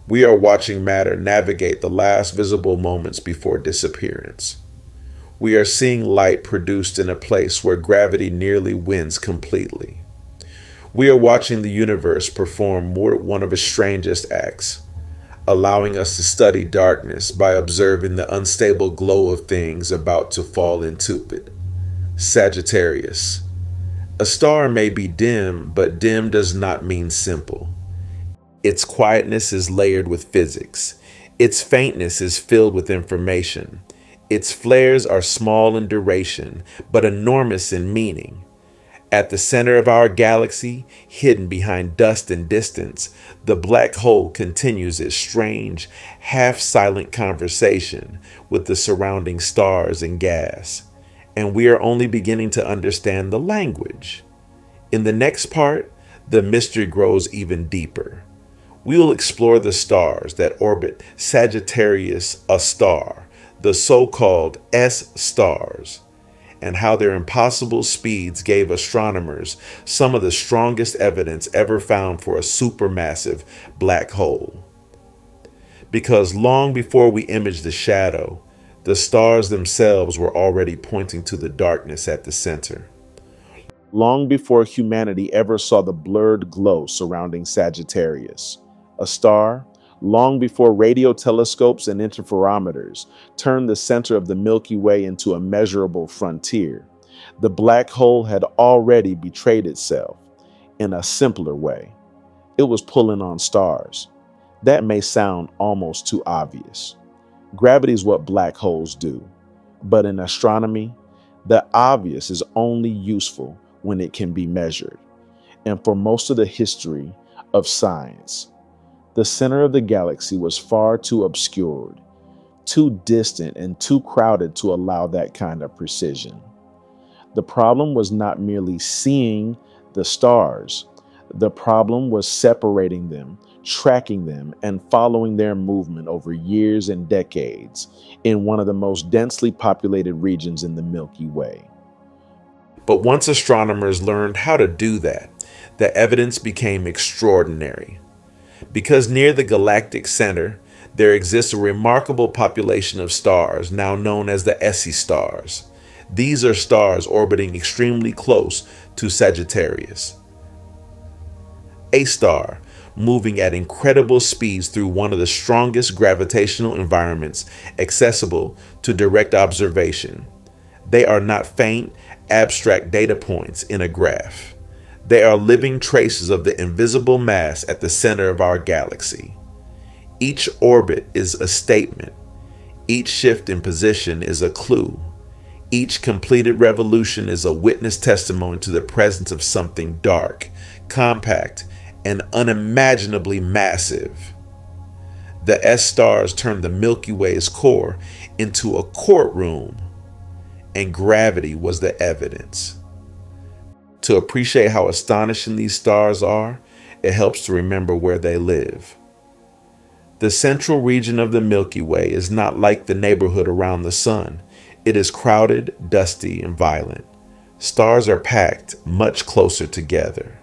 we are watching matter navigate the last visible moments before disappearance. We are seeing light produced in a place where gravity nearly wins completely. We are watching the universe perform one of its strangest acts, allowing us to study darkness by observing the unstable glow of things about to fall into it. Sagittarius. A star may be dim, but dim does not mean simple. Its quietness is layered with physics. Its faintness is filled with information. Its flares are small in duration, but enormous in meaning. At the center of our galaxy, hidden behind dust and distance, the black hole continues its strange, half-silent conversation with the surrounding stars and gas. And we are only beginning to understand the language. In the next part, the mystery grows even deeper. We will explore the stars that orbit Sagittarius A star, the so-called S stars, and how their impossible speeds gave astronomers some of the strongest evidence ever found for a supermassive black hole. Because long before we imaged the shadow, the stars themselves were already pointing to the darkness at the center. Long before humanity ever saw the blurred glow surrounding Sagittarius, a star, long before radio telescopes and interferometers turned the center of the Milky Way into a measurable frontier, the black hole had already betrayed itself in a simpler way. It was pulling on stars. That may sound almost too obvious. Gravity is what black holes do. But in astronomy, the obvious is only useful when it can be measured. And for most of the history of science, the center of the galaxy was far too obscured, too distant, and too crowded to allow that kind of precision. The problem was not merely seeing the stars. The problem was separating them, tracking them, and following their movement over years and decades in one of the most densely populated regions in the Milky Way. But once astronomers learned how to do that, the evidence became extraordinary. Because near the galactic center, there exists a remarkable population of stars, now known as the S stars. These are stars orbiting extremely close to Sagittarius. A star, moving at incredible speeds through one of the strongest gravitational environments accessible to direct observation. They are not faint, abstract data points in a graph. They are living traces of the invisible mass at the center of our galaxy. Each orbit is a statement. Each shift in position is a clue. Each completed revolution is a witness testimony to the presence of something dark, compact, and unimaginably massive. The S stars turn the Milky Way's core into a courtroom, and gravity was the evidence. To appreciate how astonishing these stars are, it helps to remember where they live. The central region of the Milky Way is not like the neighborhood around the sun. It is crowded, dusty, and violent. Stars are packed much closer together.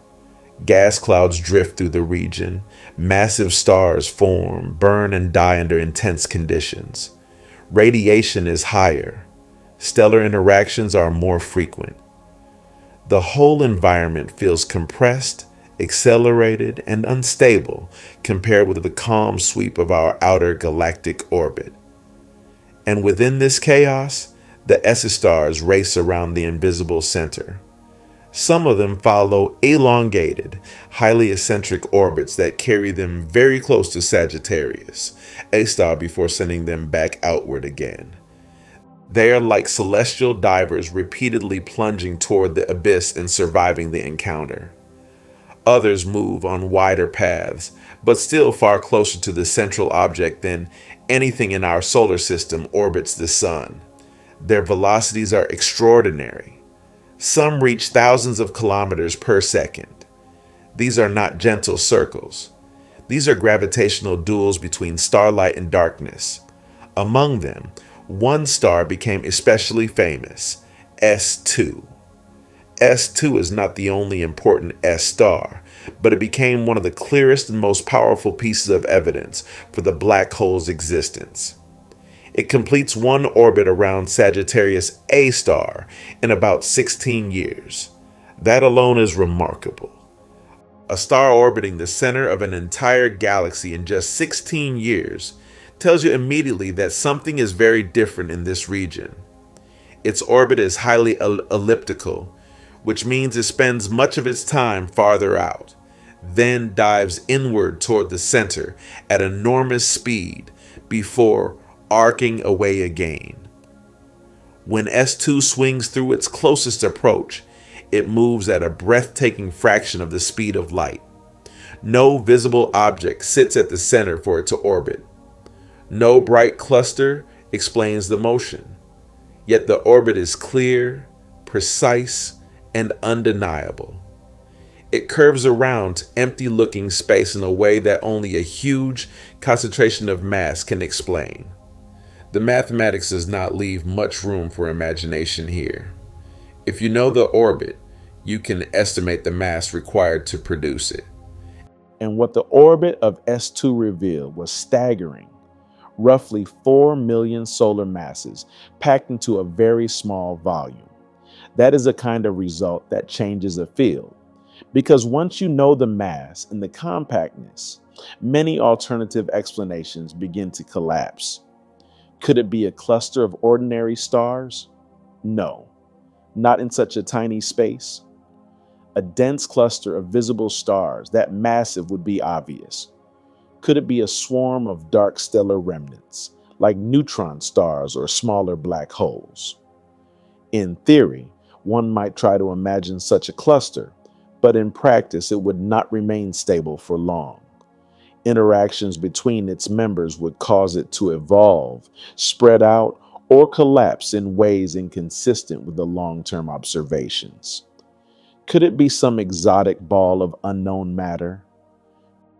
Gas clouds drift through the region. Massive stars form, burn, and die under intense conditions. Radiation is higher. Stellar interactions are more frequent. The whole environment feels compressed, accelerated, and unstable compared with the calm sweep of our outer galactic orbit. And within this chaos, the S stars race around the invisible center. Some of them follow elongated, highly eccentric orbits that carry them very close to Sagittarius, A star, before sending them back outward again. They are like celestial divers repeatedly plunging toward the abyss and surviving the encounter. Others move on wider paths, but still far closer to the central object than anything in our solar system orbits the sun. Their velocities are extraordinary. Some reach thousands of kilometers per second. These are not gentle circles. These are gravitational duels between starlight and darkness. Among them, one star became especially famous, S2. S2 is not the only important S star, but it became one of the clearest and most powerful pieces of evidence for the black hole's existence. It completes one orbit around Sagittarius A star in about 16 years. That alone is remarkable. A star orbiting the center of an entire galaxy in just 16 years tells you immediately that something is very different in this region. Its orbit is highly elliptical, which means it spends much of its time farther out, then dives inward toward the center at enormous speed before arcing away again. When S2 swings through its closest approach, it moves at a breathtaking fraction of the speed of light. No visible object sits at the center for it to orbit. No bright cluster explains the motion. Yet the orbit is clear, precise, and undeniable. It curves around empty-looking space in a way that only a huge concentration of mass can explain. The mathematics does not leave much room for imagination here. If you know the orbit, you can estimate the mass required to produce it. And what the orbit of S2 revealed was staggering. Roughly 4 million solar masses packed into a very small volume. That is a kind of result that changes a field. Because once you know the mass and the compactness, many alternative explanations begin to collapse. Could it be a cluster of ordinary stars? No, not in such a tiny space. A dense cluster of visible stars, that massive, would be obvious. Could it be a swarm of dark stellar remnants, like neutron stars or smaller black holes? In theory, one might try to imagine such a cluster, but in practice it would not remain stable for long. Interactions between its members would cause it to evolve, spread out, or collapse in ways inconsistent with the long-term observations. Could it be some exotic ball of unknown matter?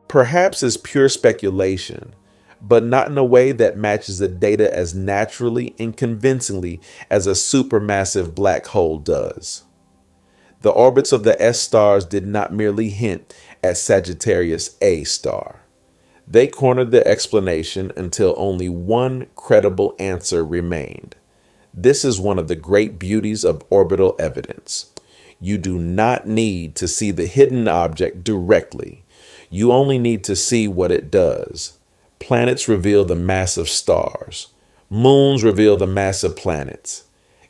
Perhaps it's pure speculation, but not in a way that matches the data as naturally and convincingly as a supermassive black hole does. The orbits of the S stars did not merely hint at Sagittarius A star. They cornered the explanation until only one credible answer remained. This is one of the great beauties of orbital evidence. You do not need to see the hidden object directly. You only need to see what it does. Planets reveal the mass of stars. Moons reveal the mass of planets.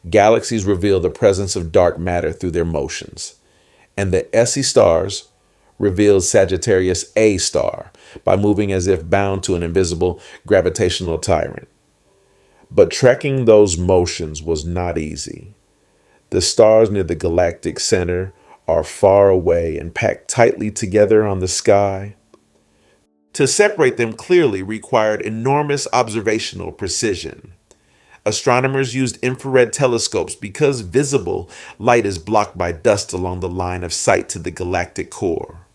Galaxies reveal the presence of dark matter through their motions. And the SE stars reveals Sagittarius A star by moving as if bound to an invisible gravitational tyrant. But tracking those motions was not easy. The stars near the galactic center are far away and packed tightly together on the sky. To separate them clearly required enormous observational precision. Astronomers used infrared telescopes because visible light is blocked by dust along the line of sight to the galactic core.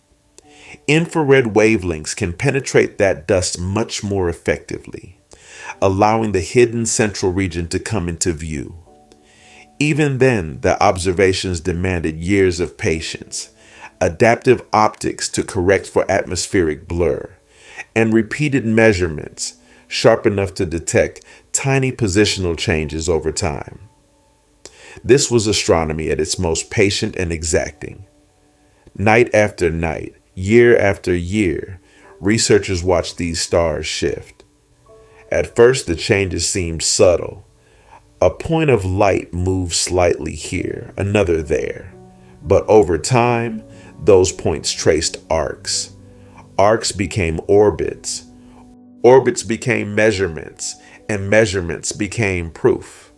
Infrared wavelengths can penetrate that dust much more effectively, allowing the hidden central region to come into view. Even then, the observations demanded years of patience, adaptive optics to correct for atmospheric blur, and repeated measurements sharp enough to detect tiny positional changes over time. This was astronomy at its most patient and exacting. Night after night, year after year, researchers watched these stars shift. At first, the changes seemed subtle. A point of light moved slightly here, another there. But over time, those points traced arcs. Arcs became orbits. Orbits became measurements, and measurements became proof.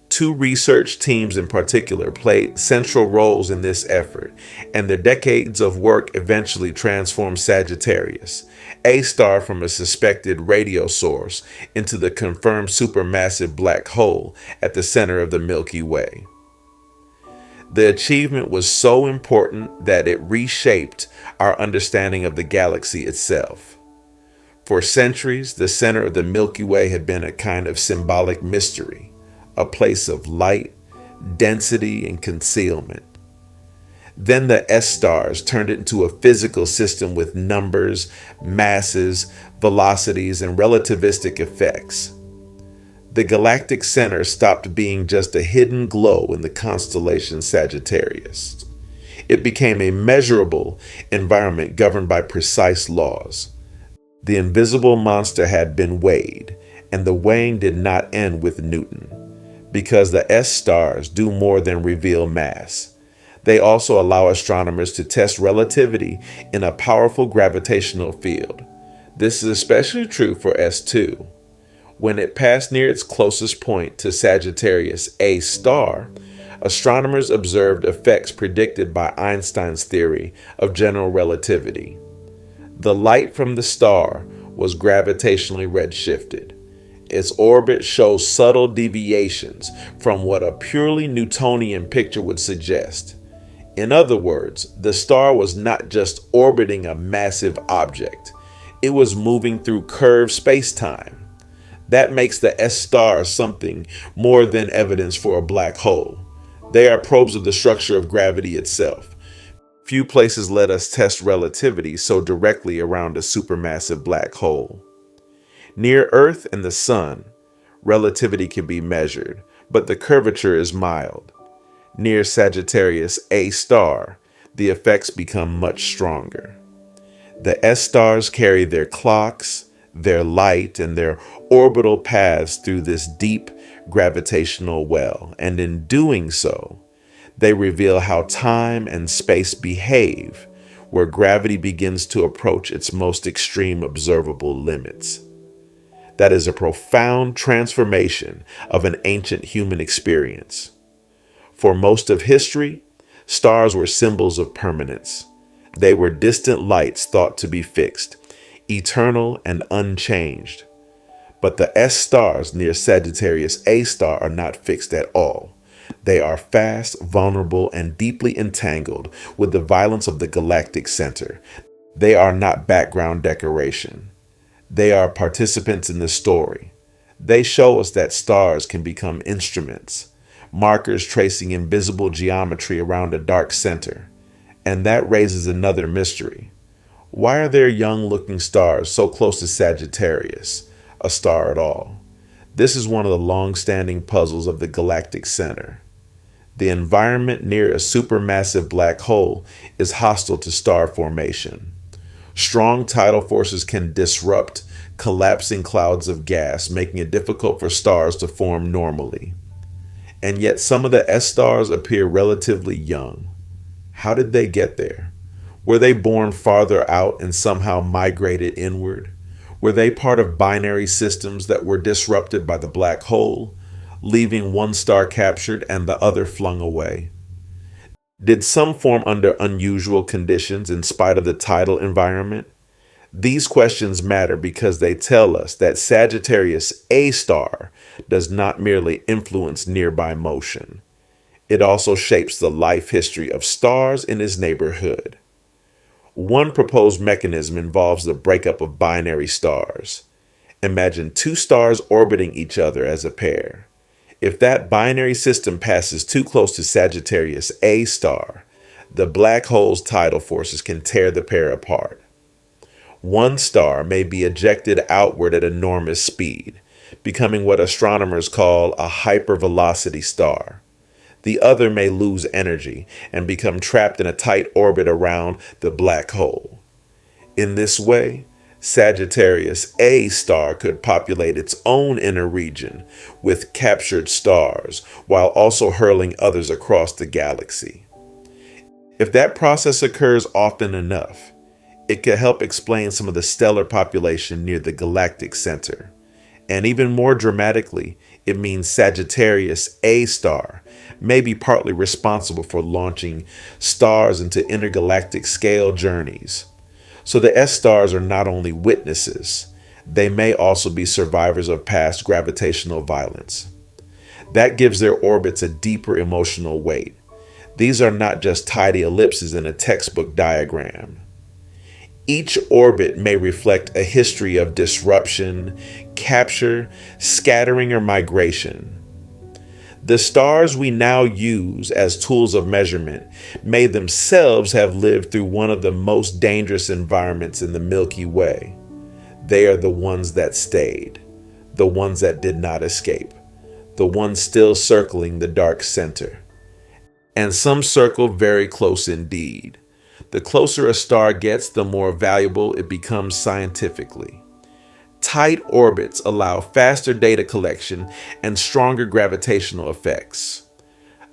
Two research teams in particular played central roles in this effort, and their decades of work eventually transformed Sagittarius, A star from a suspected radio source, into the confirmed supermassive black hole at the center of the Milky Way. The achievement was so important that it reshaped our understanding of the galaxy itself. For centuries, the center of the Milky Way had been a kind of symbolic mystery, a place of light, density, and concealment. Then the S stars turned it into a physical system with numbers, masses, velocities, and relativistic effects. The galactic center stopped being just a hidden glow in the constellation Sagittarius. It became a measurable environment governed by precise laws. The invisible monster had been weighed, and the weighing did not end with Newton, because the S stars do more than reveal mass. They also allow astronomers to test relativity in a powerful gravitational field. This is especially true for S2. When it passed near its closest point to Sagittarius A star, astronomers observed effects predicted by Einstein's theory of general relativity. The light from the star was gravitationally redshifted. Its orbit shows subtle deviations from what a purely Newtonian picture would suggest. In other words, the star was not just orbiting a massive object, it was moving through curved spacetime. That makes the S stars something more than evidence for a black hole. They are probes of the structure of gravity itself. Few places let us test relativity so directly around a supermassive black hole. Near Earth and the Sun, relativity can be measured, but the curvature is mild. Near Sagittarius A star, the effects become much stronger. The S stars carry their clocks, their light, and their orbital paths through this deep gravitational well, and in doing so, they reveal how time and space behave, where gravity begins to approach its most extreme observable limits. That is a profound transformation of an ancient human experience. For most of history, stars were symbols of permanence. They were distant lights thought to be fixed, eternal and unchanged. But the S stars near Sagittarius A star are not fixed at all. They are fast, vulnerable, and deeply entangled with the violence of the galactic center. They are not background decoration. They are participants in the story. They show us that stars can become instruments, markers tracing invisible geometry around a dark center. And that raises another mystery. Why are there young-looking stars so close to Sagittarius, a star at all? This is one of the long-standing puzzles of the galactic center. The environment near a supermassive black hole is hostile to star formation. Strong tidal forces can disrupt collapsing clouds of gas, making it difficult for stars to form normally. And yet some of the S stars appear relatively young. How did they get there? Were they born farther out and somehow migrated inward? Were they part of binary systems that were disrupted by the black hole, leaving one star captured and the other flung away? Did some form under unusual conditions in spite of the tidal environment? These questions matter because they tell us that Sagittarius A star does not merely influence nearby motion. It also shapes the life history of stars in its neighborhood. One proposed mechanism involves the breakup of binary stars. Imagine two stars orbiting each other as a pair. If that binary system passes too close to Sagittarius A star, the black hole's tidal forces can tear the pair apart. One star may be ejected outward at enormous speed, becoming what astronomers call a hypervelocity star. The other may lose energy and become trapped in a tight orbit around the black hole. In this way, Sagittarius A star could populate its own inner region with captured stars while also hurling others across the galaxy. If that process occurs often enough, it could help explain some of the stellar population near the galactic center. And even more dramatically, it means Sagittarius A star may be partly responsible for launching stars into intergalactic scale journeys. So the S stars are not only witnesses, they may also be survivors of past gravitational violence. That gives their orbits a deeper emotional weight. These are not just tidy ellipses in a textbook diagram. Each orbit may reflect a history of disruption, capture, scattering, or migration. The stars we now use as tools of measurement may themselves have lived through one of the most dangerous environments in the Milky Way. They are the ones that stayed, the ones that did not escape, the ones still circling the dark center. And some circle very close indeed. The closer a star gets, the more valuable it becomes scientifically. Tight orbits allow faster data collection and stronger gravitational effects.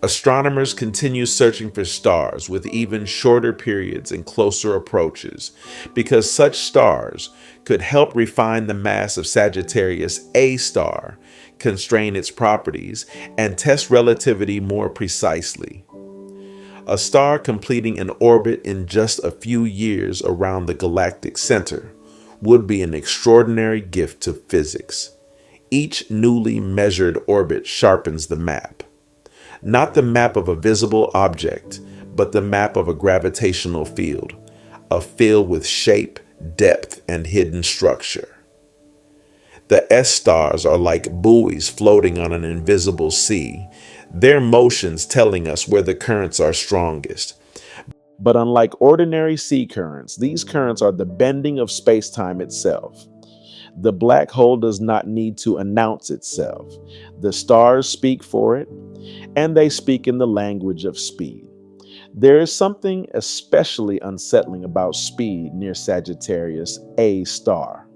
Astronomers continue searching for stars with even shorter periods and closer approaches, because such stars could help refine the mass of Sagittarius A star, constrain its properties, and test relativity more precisely. A star completing an orbit in just a few years around the galactic center would be an extraordinary gift to physics. Each newly measured orbit sharpens the map. Not the map of a visible object, but the map of a gravitational field, a field with shape, depth, and hidden structure. The S stars are like buoys floating on an invisible sea, their motions telling us where the currents are strongest. But unlike ordinary sea currents, these currents are the bending of spacetime itself. The black hole does not need to announce itself. The stars speak for it, and they speak in the language of speed. There is something especially unsettling about speed near Sagittarius A star.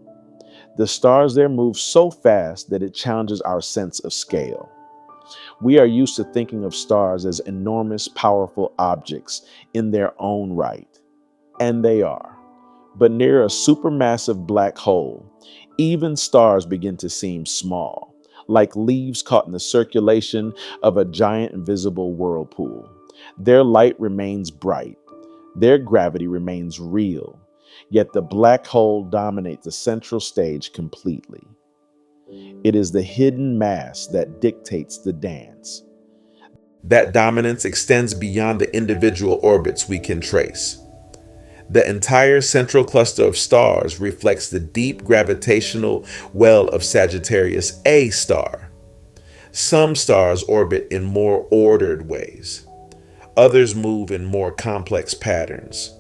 The stars there move so fast that it challenges our sense of scale. We are used to thinking of stars as enormous, powerful objects in their own right, and they are. But near a supermassive black hole, even stars begin to seem small, like leaves caught in the circulation of a giant invisible whirlpool. Their light remains bright. Their gravity remains real. Yet the black hole dominates the central stage completely. It is the hidden mass that dictates the dance. That dominance extends beyond the individual orbits we can trace. The entire central cluster of stars reflects the deep gravitational well of Sagittarius A star. Some stars orbit in more ordered ways. Others move in more complex patterns.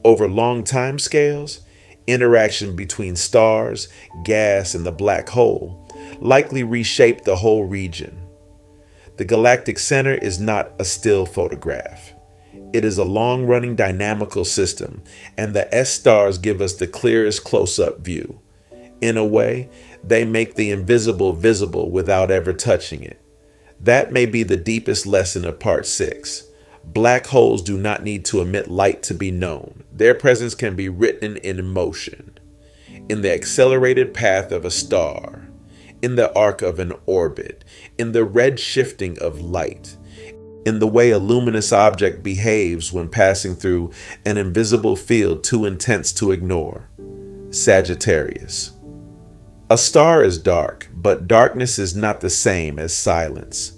Over long time scales, interaction between stars, gas, and the black hole likely reshape the whole region. The galactic center is not a still photograph. It is a long-running dynamical system, and the S stars give us the clearest close-up view. In a way, they make the invisible visible without ever touching it. That may be the deepest lesson of Part 6. Black holes do not need to emit light to be known. Their presence can be written in motion, in the accelerated path of a star, in the arc of an orbit, in the red shifting of light, in the way a luminous object behaves when passing through an invisible field too intense to ignore. Sagittarius. A star is dark, but darkness is not the same as silence.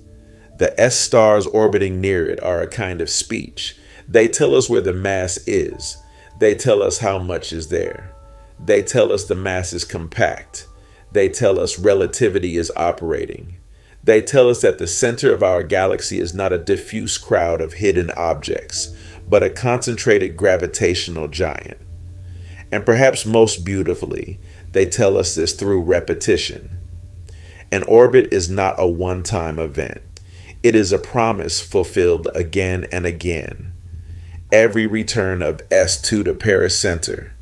The S stars orbiting near it are a kind of speech. They tell us where the mass is. They tell us how much is there. They tell us the mass is compact. They tell us relativity is operating. They tell us that the center of our galaxy is not a diffuse crowd of hidden objects, but a concentrated gravitational giant. And perhaps most beautifully, they tell us this through repetition. An orbit is not a one-time event. It is a promise fulfilled again and again. Every return of S2 to Paris Center,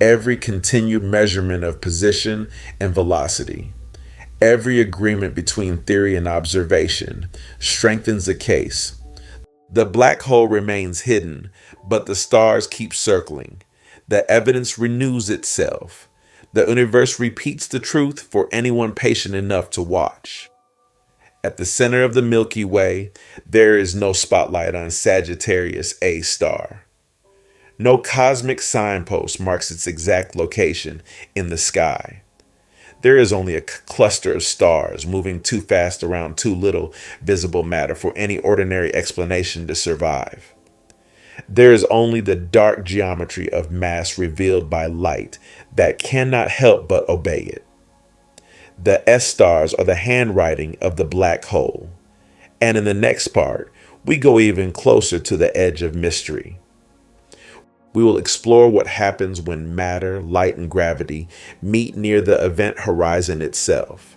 every continued measurement of position and velocity, every agreement between theory and observation strengthens the case. The black hole remains hidden, but the stars keep circling. The evidence renews itself. The universe repeats the truth for anyone patient enough to watch. At the center of the Milky Way, there is no spotlight on Sagittarius A star. No cosmic signpost marks its exact location in the sky. There is only a cluster of stars moving too fast around too little visible matter for any ordinary explanation to survive. There is only the dark geometry of mass revealed by light that cannot help but obey it. The S stars are the handwriting of the black hole. And in the next part, we go even closer to the edge of mystery. We will explore what happens when matter, light, and gravity meet near the event horizon itself,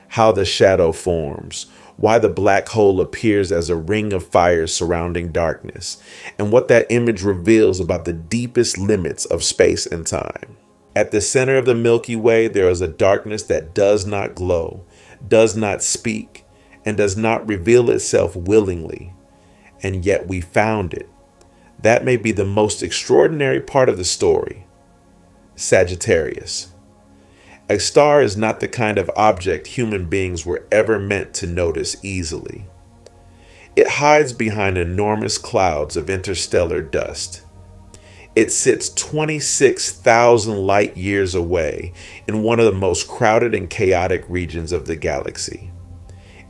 how the shadow forms, why the black hole appears as a ring of fire surrounding darkness, and what that image reveals about the deepest limits of space and time. At the center of the Milky Way, there is a darkness that does not glow, does not speak, and does not reveal itself willingly, and yet we found it. That may be the most extraordinary part of the story. Sagittarius. A star is not the kind of object human beings were ever meant to notice easily. It hides behind enormous clouds of interstellar dust. It sits 26,000 light years away in one of the most crowded and chaotic regions of the galaxy.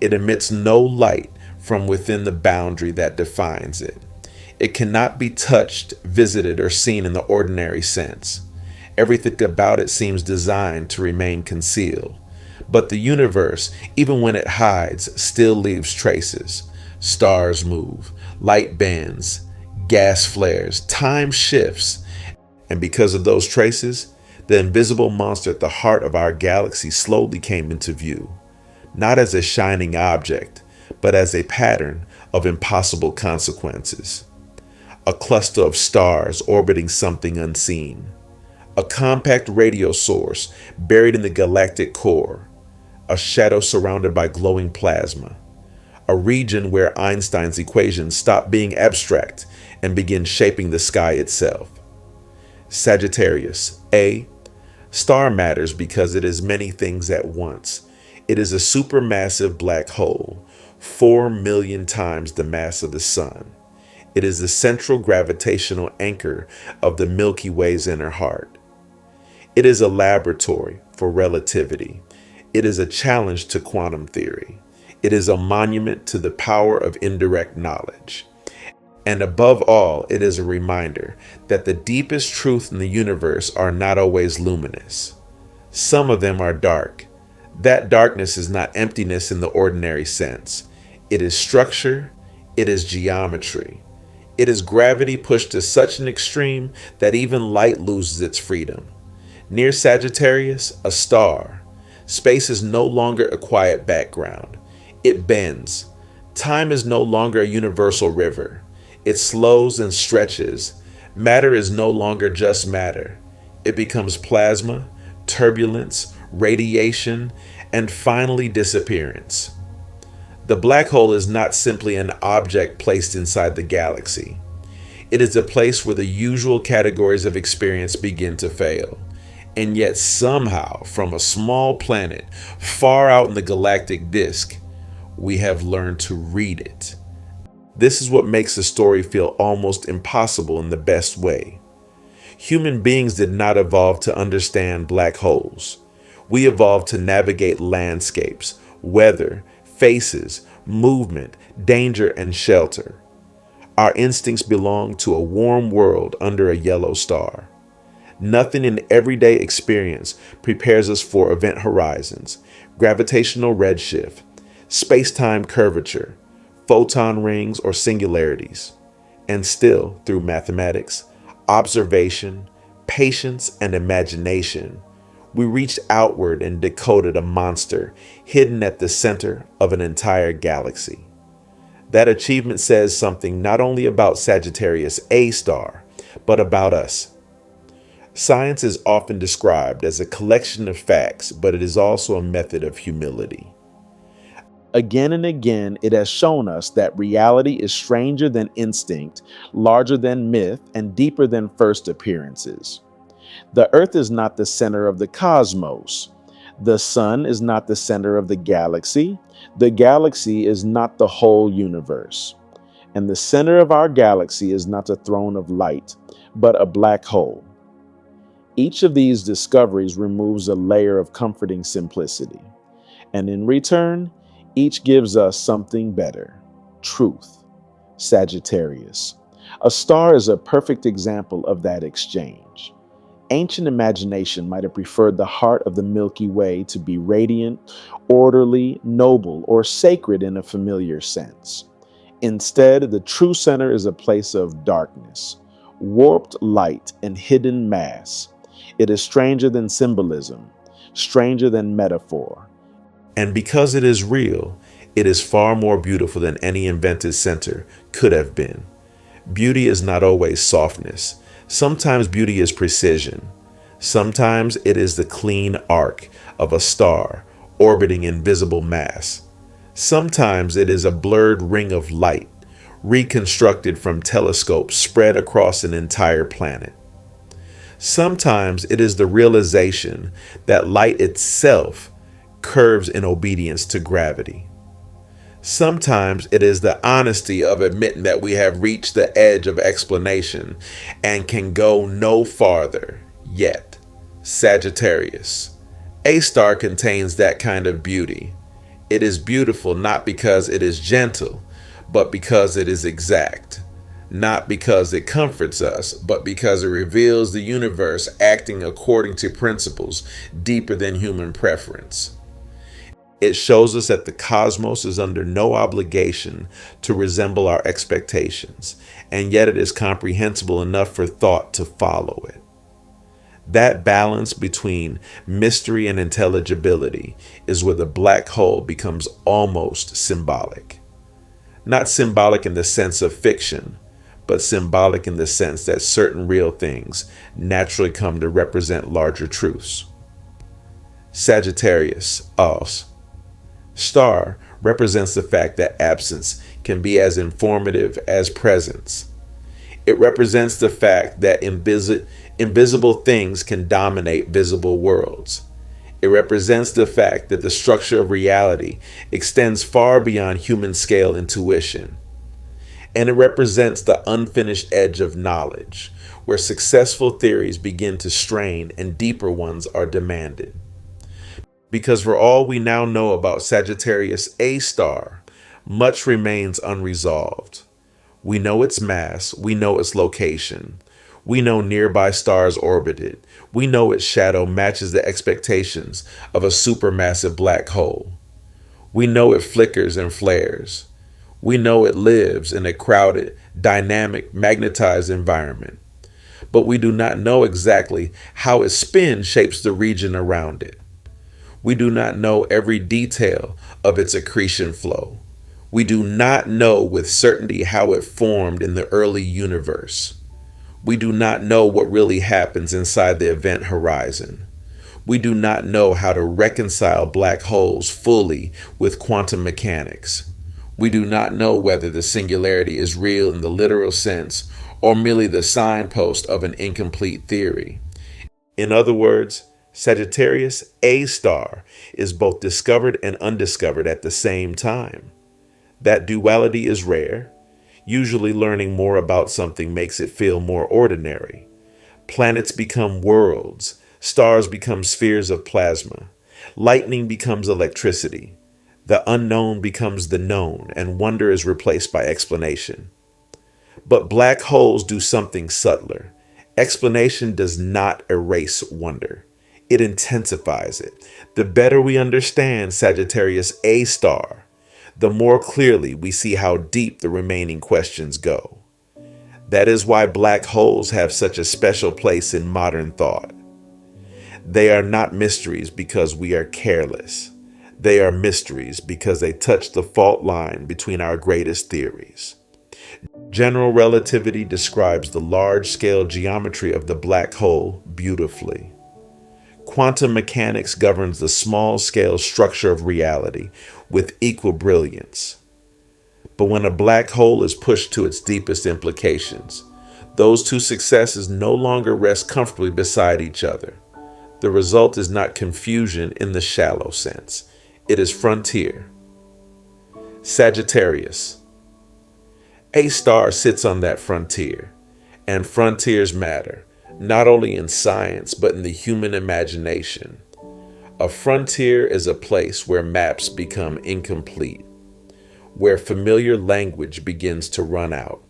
It emits no light from within the boundary that defines it. It cannot be touched, visited, or seen in the ordinary sense. Everything about it seems designed to remain concealed. But the universe, even when it hides, still leaves traces. Stars move, light bends, gas flares, time shifts. And because of those traces, the invisible monster at the heart of our galaxy slowly came into view. Not as a shining object, but as a pattern of impossible consequences. A cluster of stars orbiting something unseen. A compact radio source buried in the galactic core. A shadow surrounded by glowing plasma. A region where Einstein's equations stop being abstract and begin shaping the sky itself. Sagittarius A. Star matters because it is many things at once. It is a supermassive black hole, 4 million times the mass of the sun. It is the central gravitational anchor of the Milky Way's inner heart. It is a laboratory for relativity. It is a challenge to quantum theory. It is a monument to the power of indirect knowledge. And above all, it is a reminder that the deepest truths in the universe are not always luminous. Some of them are dark. That darkness is not emptiness in the ordinary sense. It is structure. It is geometry. It is gravity pushed to such an extreme that even light loses its freedom. Near Sagittarius, a star. Space is no longer a quiet background. It bends. Time is no longer a universal river. It slows and stretches. Matter is no longer just matter. It becomes plasma, turbulence, radiation, and finally disappearance. The black hole is not simply an object placed inside the galaxy. It is a place where the usual categories of experience begin to fail. And yet somehow, from a small planet far out in the galactic disk, we have learned to read it. This is what makes the story feel almost impossible in the best way. Human beings did not evolve to understand black holes. We evolved to navigate landscapes, weather, faces, movement, danger, and shelter. Our instincts belong to a warm world under a yellow star. Nothing in everyday experience prepares us for event horizons, gravitational redshift, space-time curvature, photon rings, or singularities. And still, through mathematics, observation, patience, and imagination, we reached outward and decoded a monster hidden at the center of an entire galaxy. That achievement says something not only about Sagittarius A star, but about us. Science is often described as a collection of facts, but it is also a method of humility. Again and again, it has shown us that reality is stranger than instinct, larger than myth, and deeper than first appearances. The Earth is not the center of the cosmos. The sun is not the center of the galaxy. The galaxy is not the whole universe. And the center of our galaxy is not a throne of light, but a black hole. Each of these discoveries removes a layer of comforting simplicity. And in return, each gives us something better: truth. Sagittarius. A star is a perfect example of that exchange. Ancient imagination might have preferred the heart of the Milky Way to be radiant, orderly, noble, or sacred in a familiar sense. Instead, the true center is a place of darkness, warped light and hidden mass. It is stranger than symbolism, stranger than metaphor. And because it is real, it is far more beautiful than any invented center could have been. Beauty is not always softness. Sometimes beauty is precision. Sometimes it is the clean arc of a star orbiting invisible mass. Sometimes it is a blurred ring of light reconstructed from telescopes spread across an entire planet. Sometimes it is the realization that light itself curves in obedience to gravity. Sometimes it is the honesty of admitting that we have reached the edge of explanation and can go no farther yet. Sagittarius. A star contains that kind of beauty. It is beautiful not because it is gentle, but because it is exact. Not because it comforts us, but because it reveals the universe acting according to principles deeper than human preference. It shows us that the cosmos is under no obligation to resemble our expectations, and yet it is comprehensible enough for thought to follow it. That balance between mystery and intelligibility is where the black hole becomes almost symbolic. Not symbolic in the sense of fiction, but symbolic in the sense that certain real things naturally come to represent larger truths. Sagittarius A. Star represents the fact that absence can be as informative as presence. It represents the fact that invisible things can dominate visible worlds. It represents the fact that the structure of reality extends far beyond human scale intuition. And it represents the unfinished edge of knowledge, where successful theories begin to strain and deeper ones are demanded. Because for all we now know about Sagittarius A star, much remains unresolved. We know its mass, we know its location, we know nearby stars orbit it, we know its shadow matches the expectations of a supermassive black hole. We know it flickers and flares. We know it lives in a crowded, dynamic, magnetized environment. But we do not know exactly how its spin shapes the region around it. We do not know every detail of its accretion flow. We do not know with certainty how it formed in the early universe. We do not know what really happens inside the event horizon. We do not know how to reconcile black holes fully with quantum mechanics. We do not know whether the singularity is real in the literal sense or merely the signpost of an incomplete theory. In other words, Sagittarius A star is both discovered and undiscovered at the same time. That duality is rare. Usually learning more about something makes it feel more ordinary. Planets become worlds. Stars become spheres of plasma. Lightning becomes electricity. The unknown becomes the known, and wonder is replaced by explanation. But black holes do something subtler. Explanation does not erase wonder. It intensifies it. The better we understand Sagittarius A star, the more clearly we see how deep the remaining questions go. That is why black holes have such a special place in modern thought. They are not mysteries because we are careless. They are mysteries because they touch the fault line between our greatest theories. General relativity describes the large-scale geometry of the black hole beautifully. Quantum mechanics governs the small-scale structure of reality with equal brilliance. But when a black hole is pushed to its deepest implications, those two successes no longer rest comfortably beside each other. The result is not confusion in the shallow sense. It is frontier. Sagittarius. A star sits on that frontier, and frontiers matter, not only in science, but in the human imagination. A frontier is a place where maps become incomplete, where familiar language begins to run out,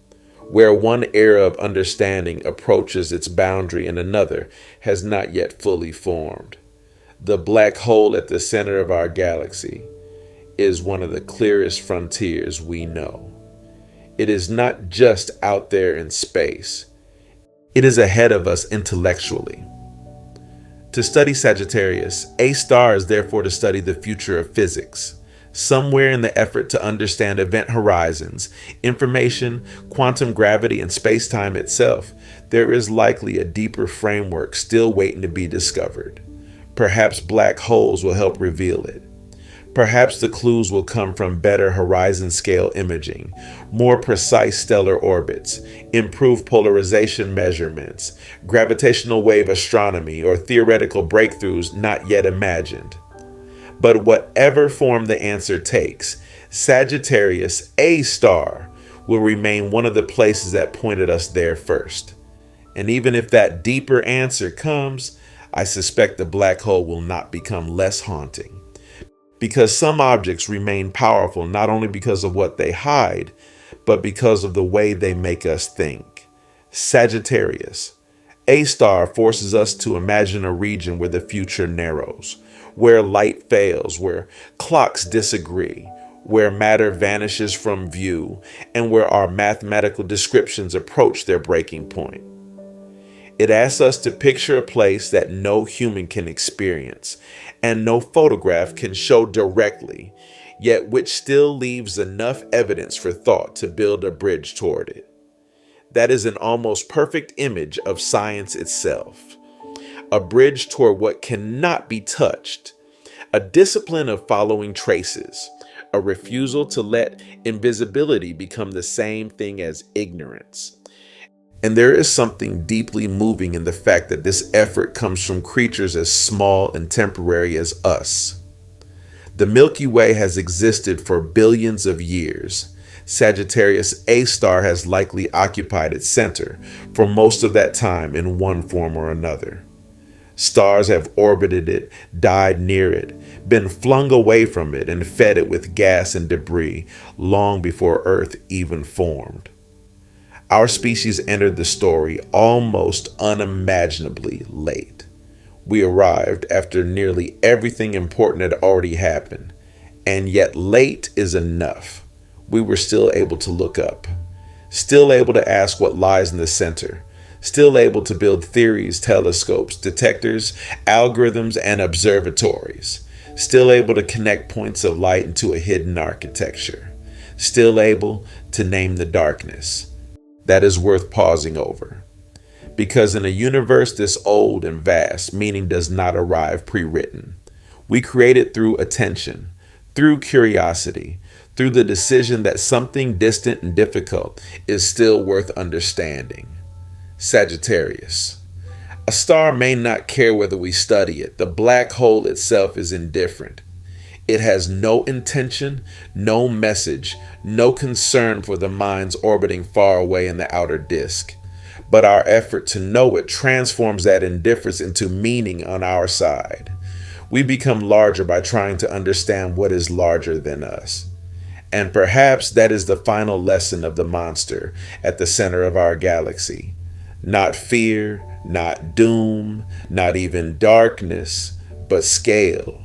where one era of understanding approaches its boundary and another has not yet fully formed. The black hole at the center of our galaxy is one of the clearest frontiers we know. It is not just out there in space. It is ahead of us intellectually. To study Sagittarius, A star is therefore to study the future of physics. Somewhere in the effort to understand event horizons, information, quantum gravity, and spacetime itself, there is likely a deeper framework still waiting to be discovered. Perhaps black holes will help reveal it. Perhaps the clues will come from better horizon scale imaging, more precise stellar orbits, improved polarization measurements, gravitational wave astronomy, or theoretical breakthroughs not yet imagined. But whatever form the answer takes, Sagittarius A star will remain one of the places that pointed us there first. And even if that deeper answer comes, I suspect the black hole will not become less haunting. Because some objects remain powerful not only because of what they hide, but because of the way they make us think. Sagittarius A star forces us to imagine a region where the future narrows, where light fails, where clocks disagree, where matter vanishes from view, and where our mathematical descriptions approach their breaking point. It asks us to picture a place that no human can experience and no photograph can show directly, yet which still leaves enough evidence for thought to build a bridge toward it. That is an almost perfect image of science itself. A bridge toward what cannot be touched, a discipline of following traces, a refusal to let invisibility become the same thing as ignorance. And there is something deeply moving in the fact that this effort comes from creatures as small and temporary as us. The Milky Way has existed for billions of years. Sagittarius A star has likely occupied its center for most of that time in one form or another. Stars have orbited it, died near it, been flung away from it, and fed it with gas and debris long before Earth even formed. Our species entered the story almost unimaginably late. We arrived after nearly everything important had already happened, and yet late is enough. We were still able to look up, still able to ask what lies in the center, still able to build theories, telescopes, detectors, algorithms, and observatories, still able to connect points of light into a hidden architecture, still able to name the darkness. That is worth pausing over. Because in a universe this old and vast, meaning does not arrive pre-written. We create it through attention, through curiosity, through the decision that something distant and difficult is still worth understanding. Sagittarius. A star may not care whether we study it. The black hole itself is indifferent. It has no intention, no message, no concern for the minds orbiting far away in the outer disk. But our effort to know it transforms that indifference into meaning on our side. We become larger by trying to understand what is larger than us. And perhaps that is the final lesson of the monster at the center of our galaxy. Not fear, not doom, not even darkness, but scale.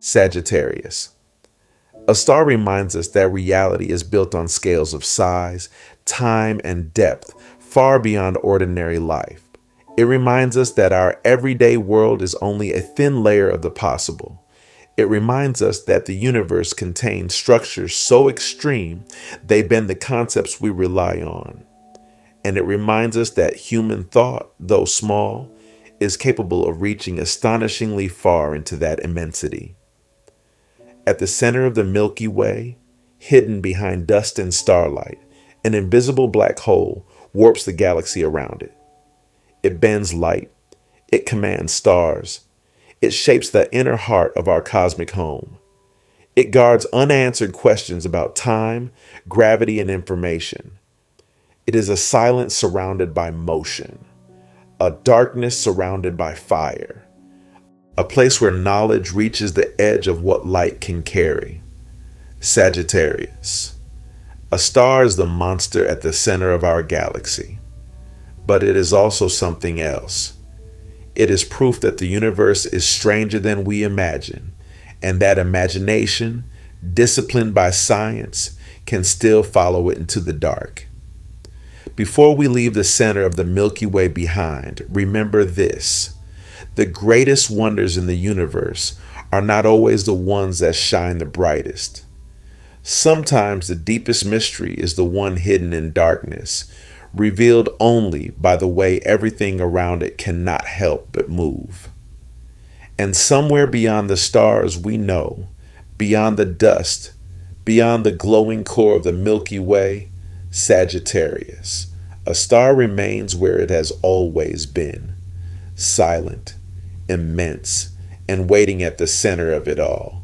Sagittarius. A star reminds us that reality is built on scales of size, time, and depth far beyond ordinary life. It reminds us that our everyday world is only a thin layer of the possible. It reminds us that the universe contains structures so extreme they bend the concepts we rely on. And it reminds us that human thought, though small, is capable of reaching astonishingly far into that immensity. At the center of the Milky Way, hidden behind dust and starlight, an invisible black hole warps the galaxy around it. It bends light. It commands stars. It shapes the inner heart of our cosmic home. It guards unanswered questions about time, gravity, and information. It is a silence surrounded by motion, a darkness surrounded by fire, a place where knowledge reaches the edge of what light can carry. Sagittarius. A star is the monster at the center of our galaxy, but it is also something else. It is proof that the universe is stranger than we imagine, and that imagination, disciplined by science, can still follow it into the dark. Before we leave the center of the Milky Way behind, remember this. The greatest wonders in the universe are not always the ones that shine the brightest. Sometimes the deepest mystery is the one hidden in darkness, revealed only by the way everything around it cannot help but move. And somewhere beyond the stars we know, beyond the dust, beyond the glowing core of the Milky Way, Sagittarius, a star remains where it has always been, silent, immense, and waiting at the center of it all.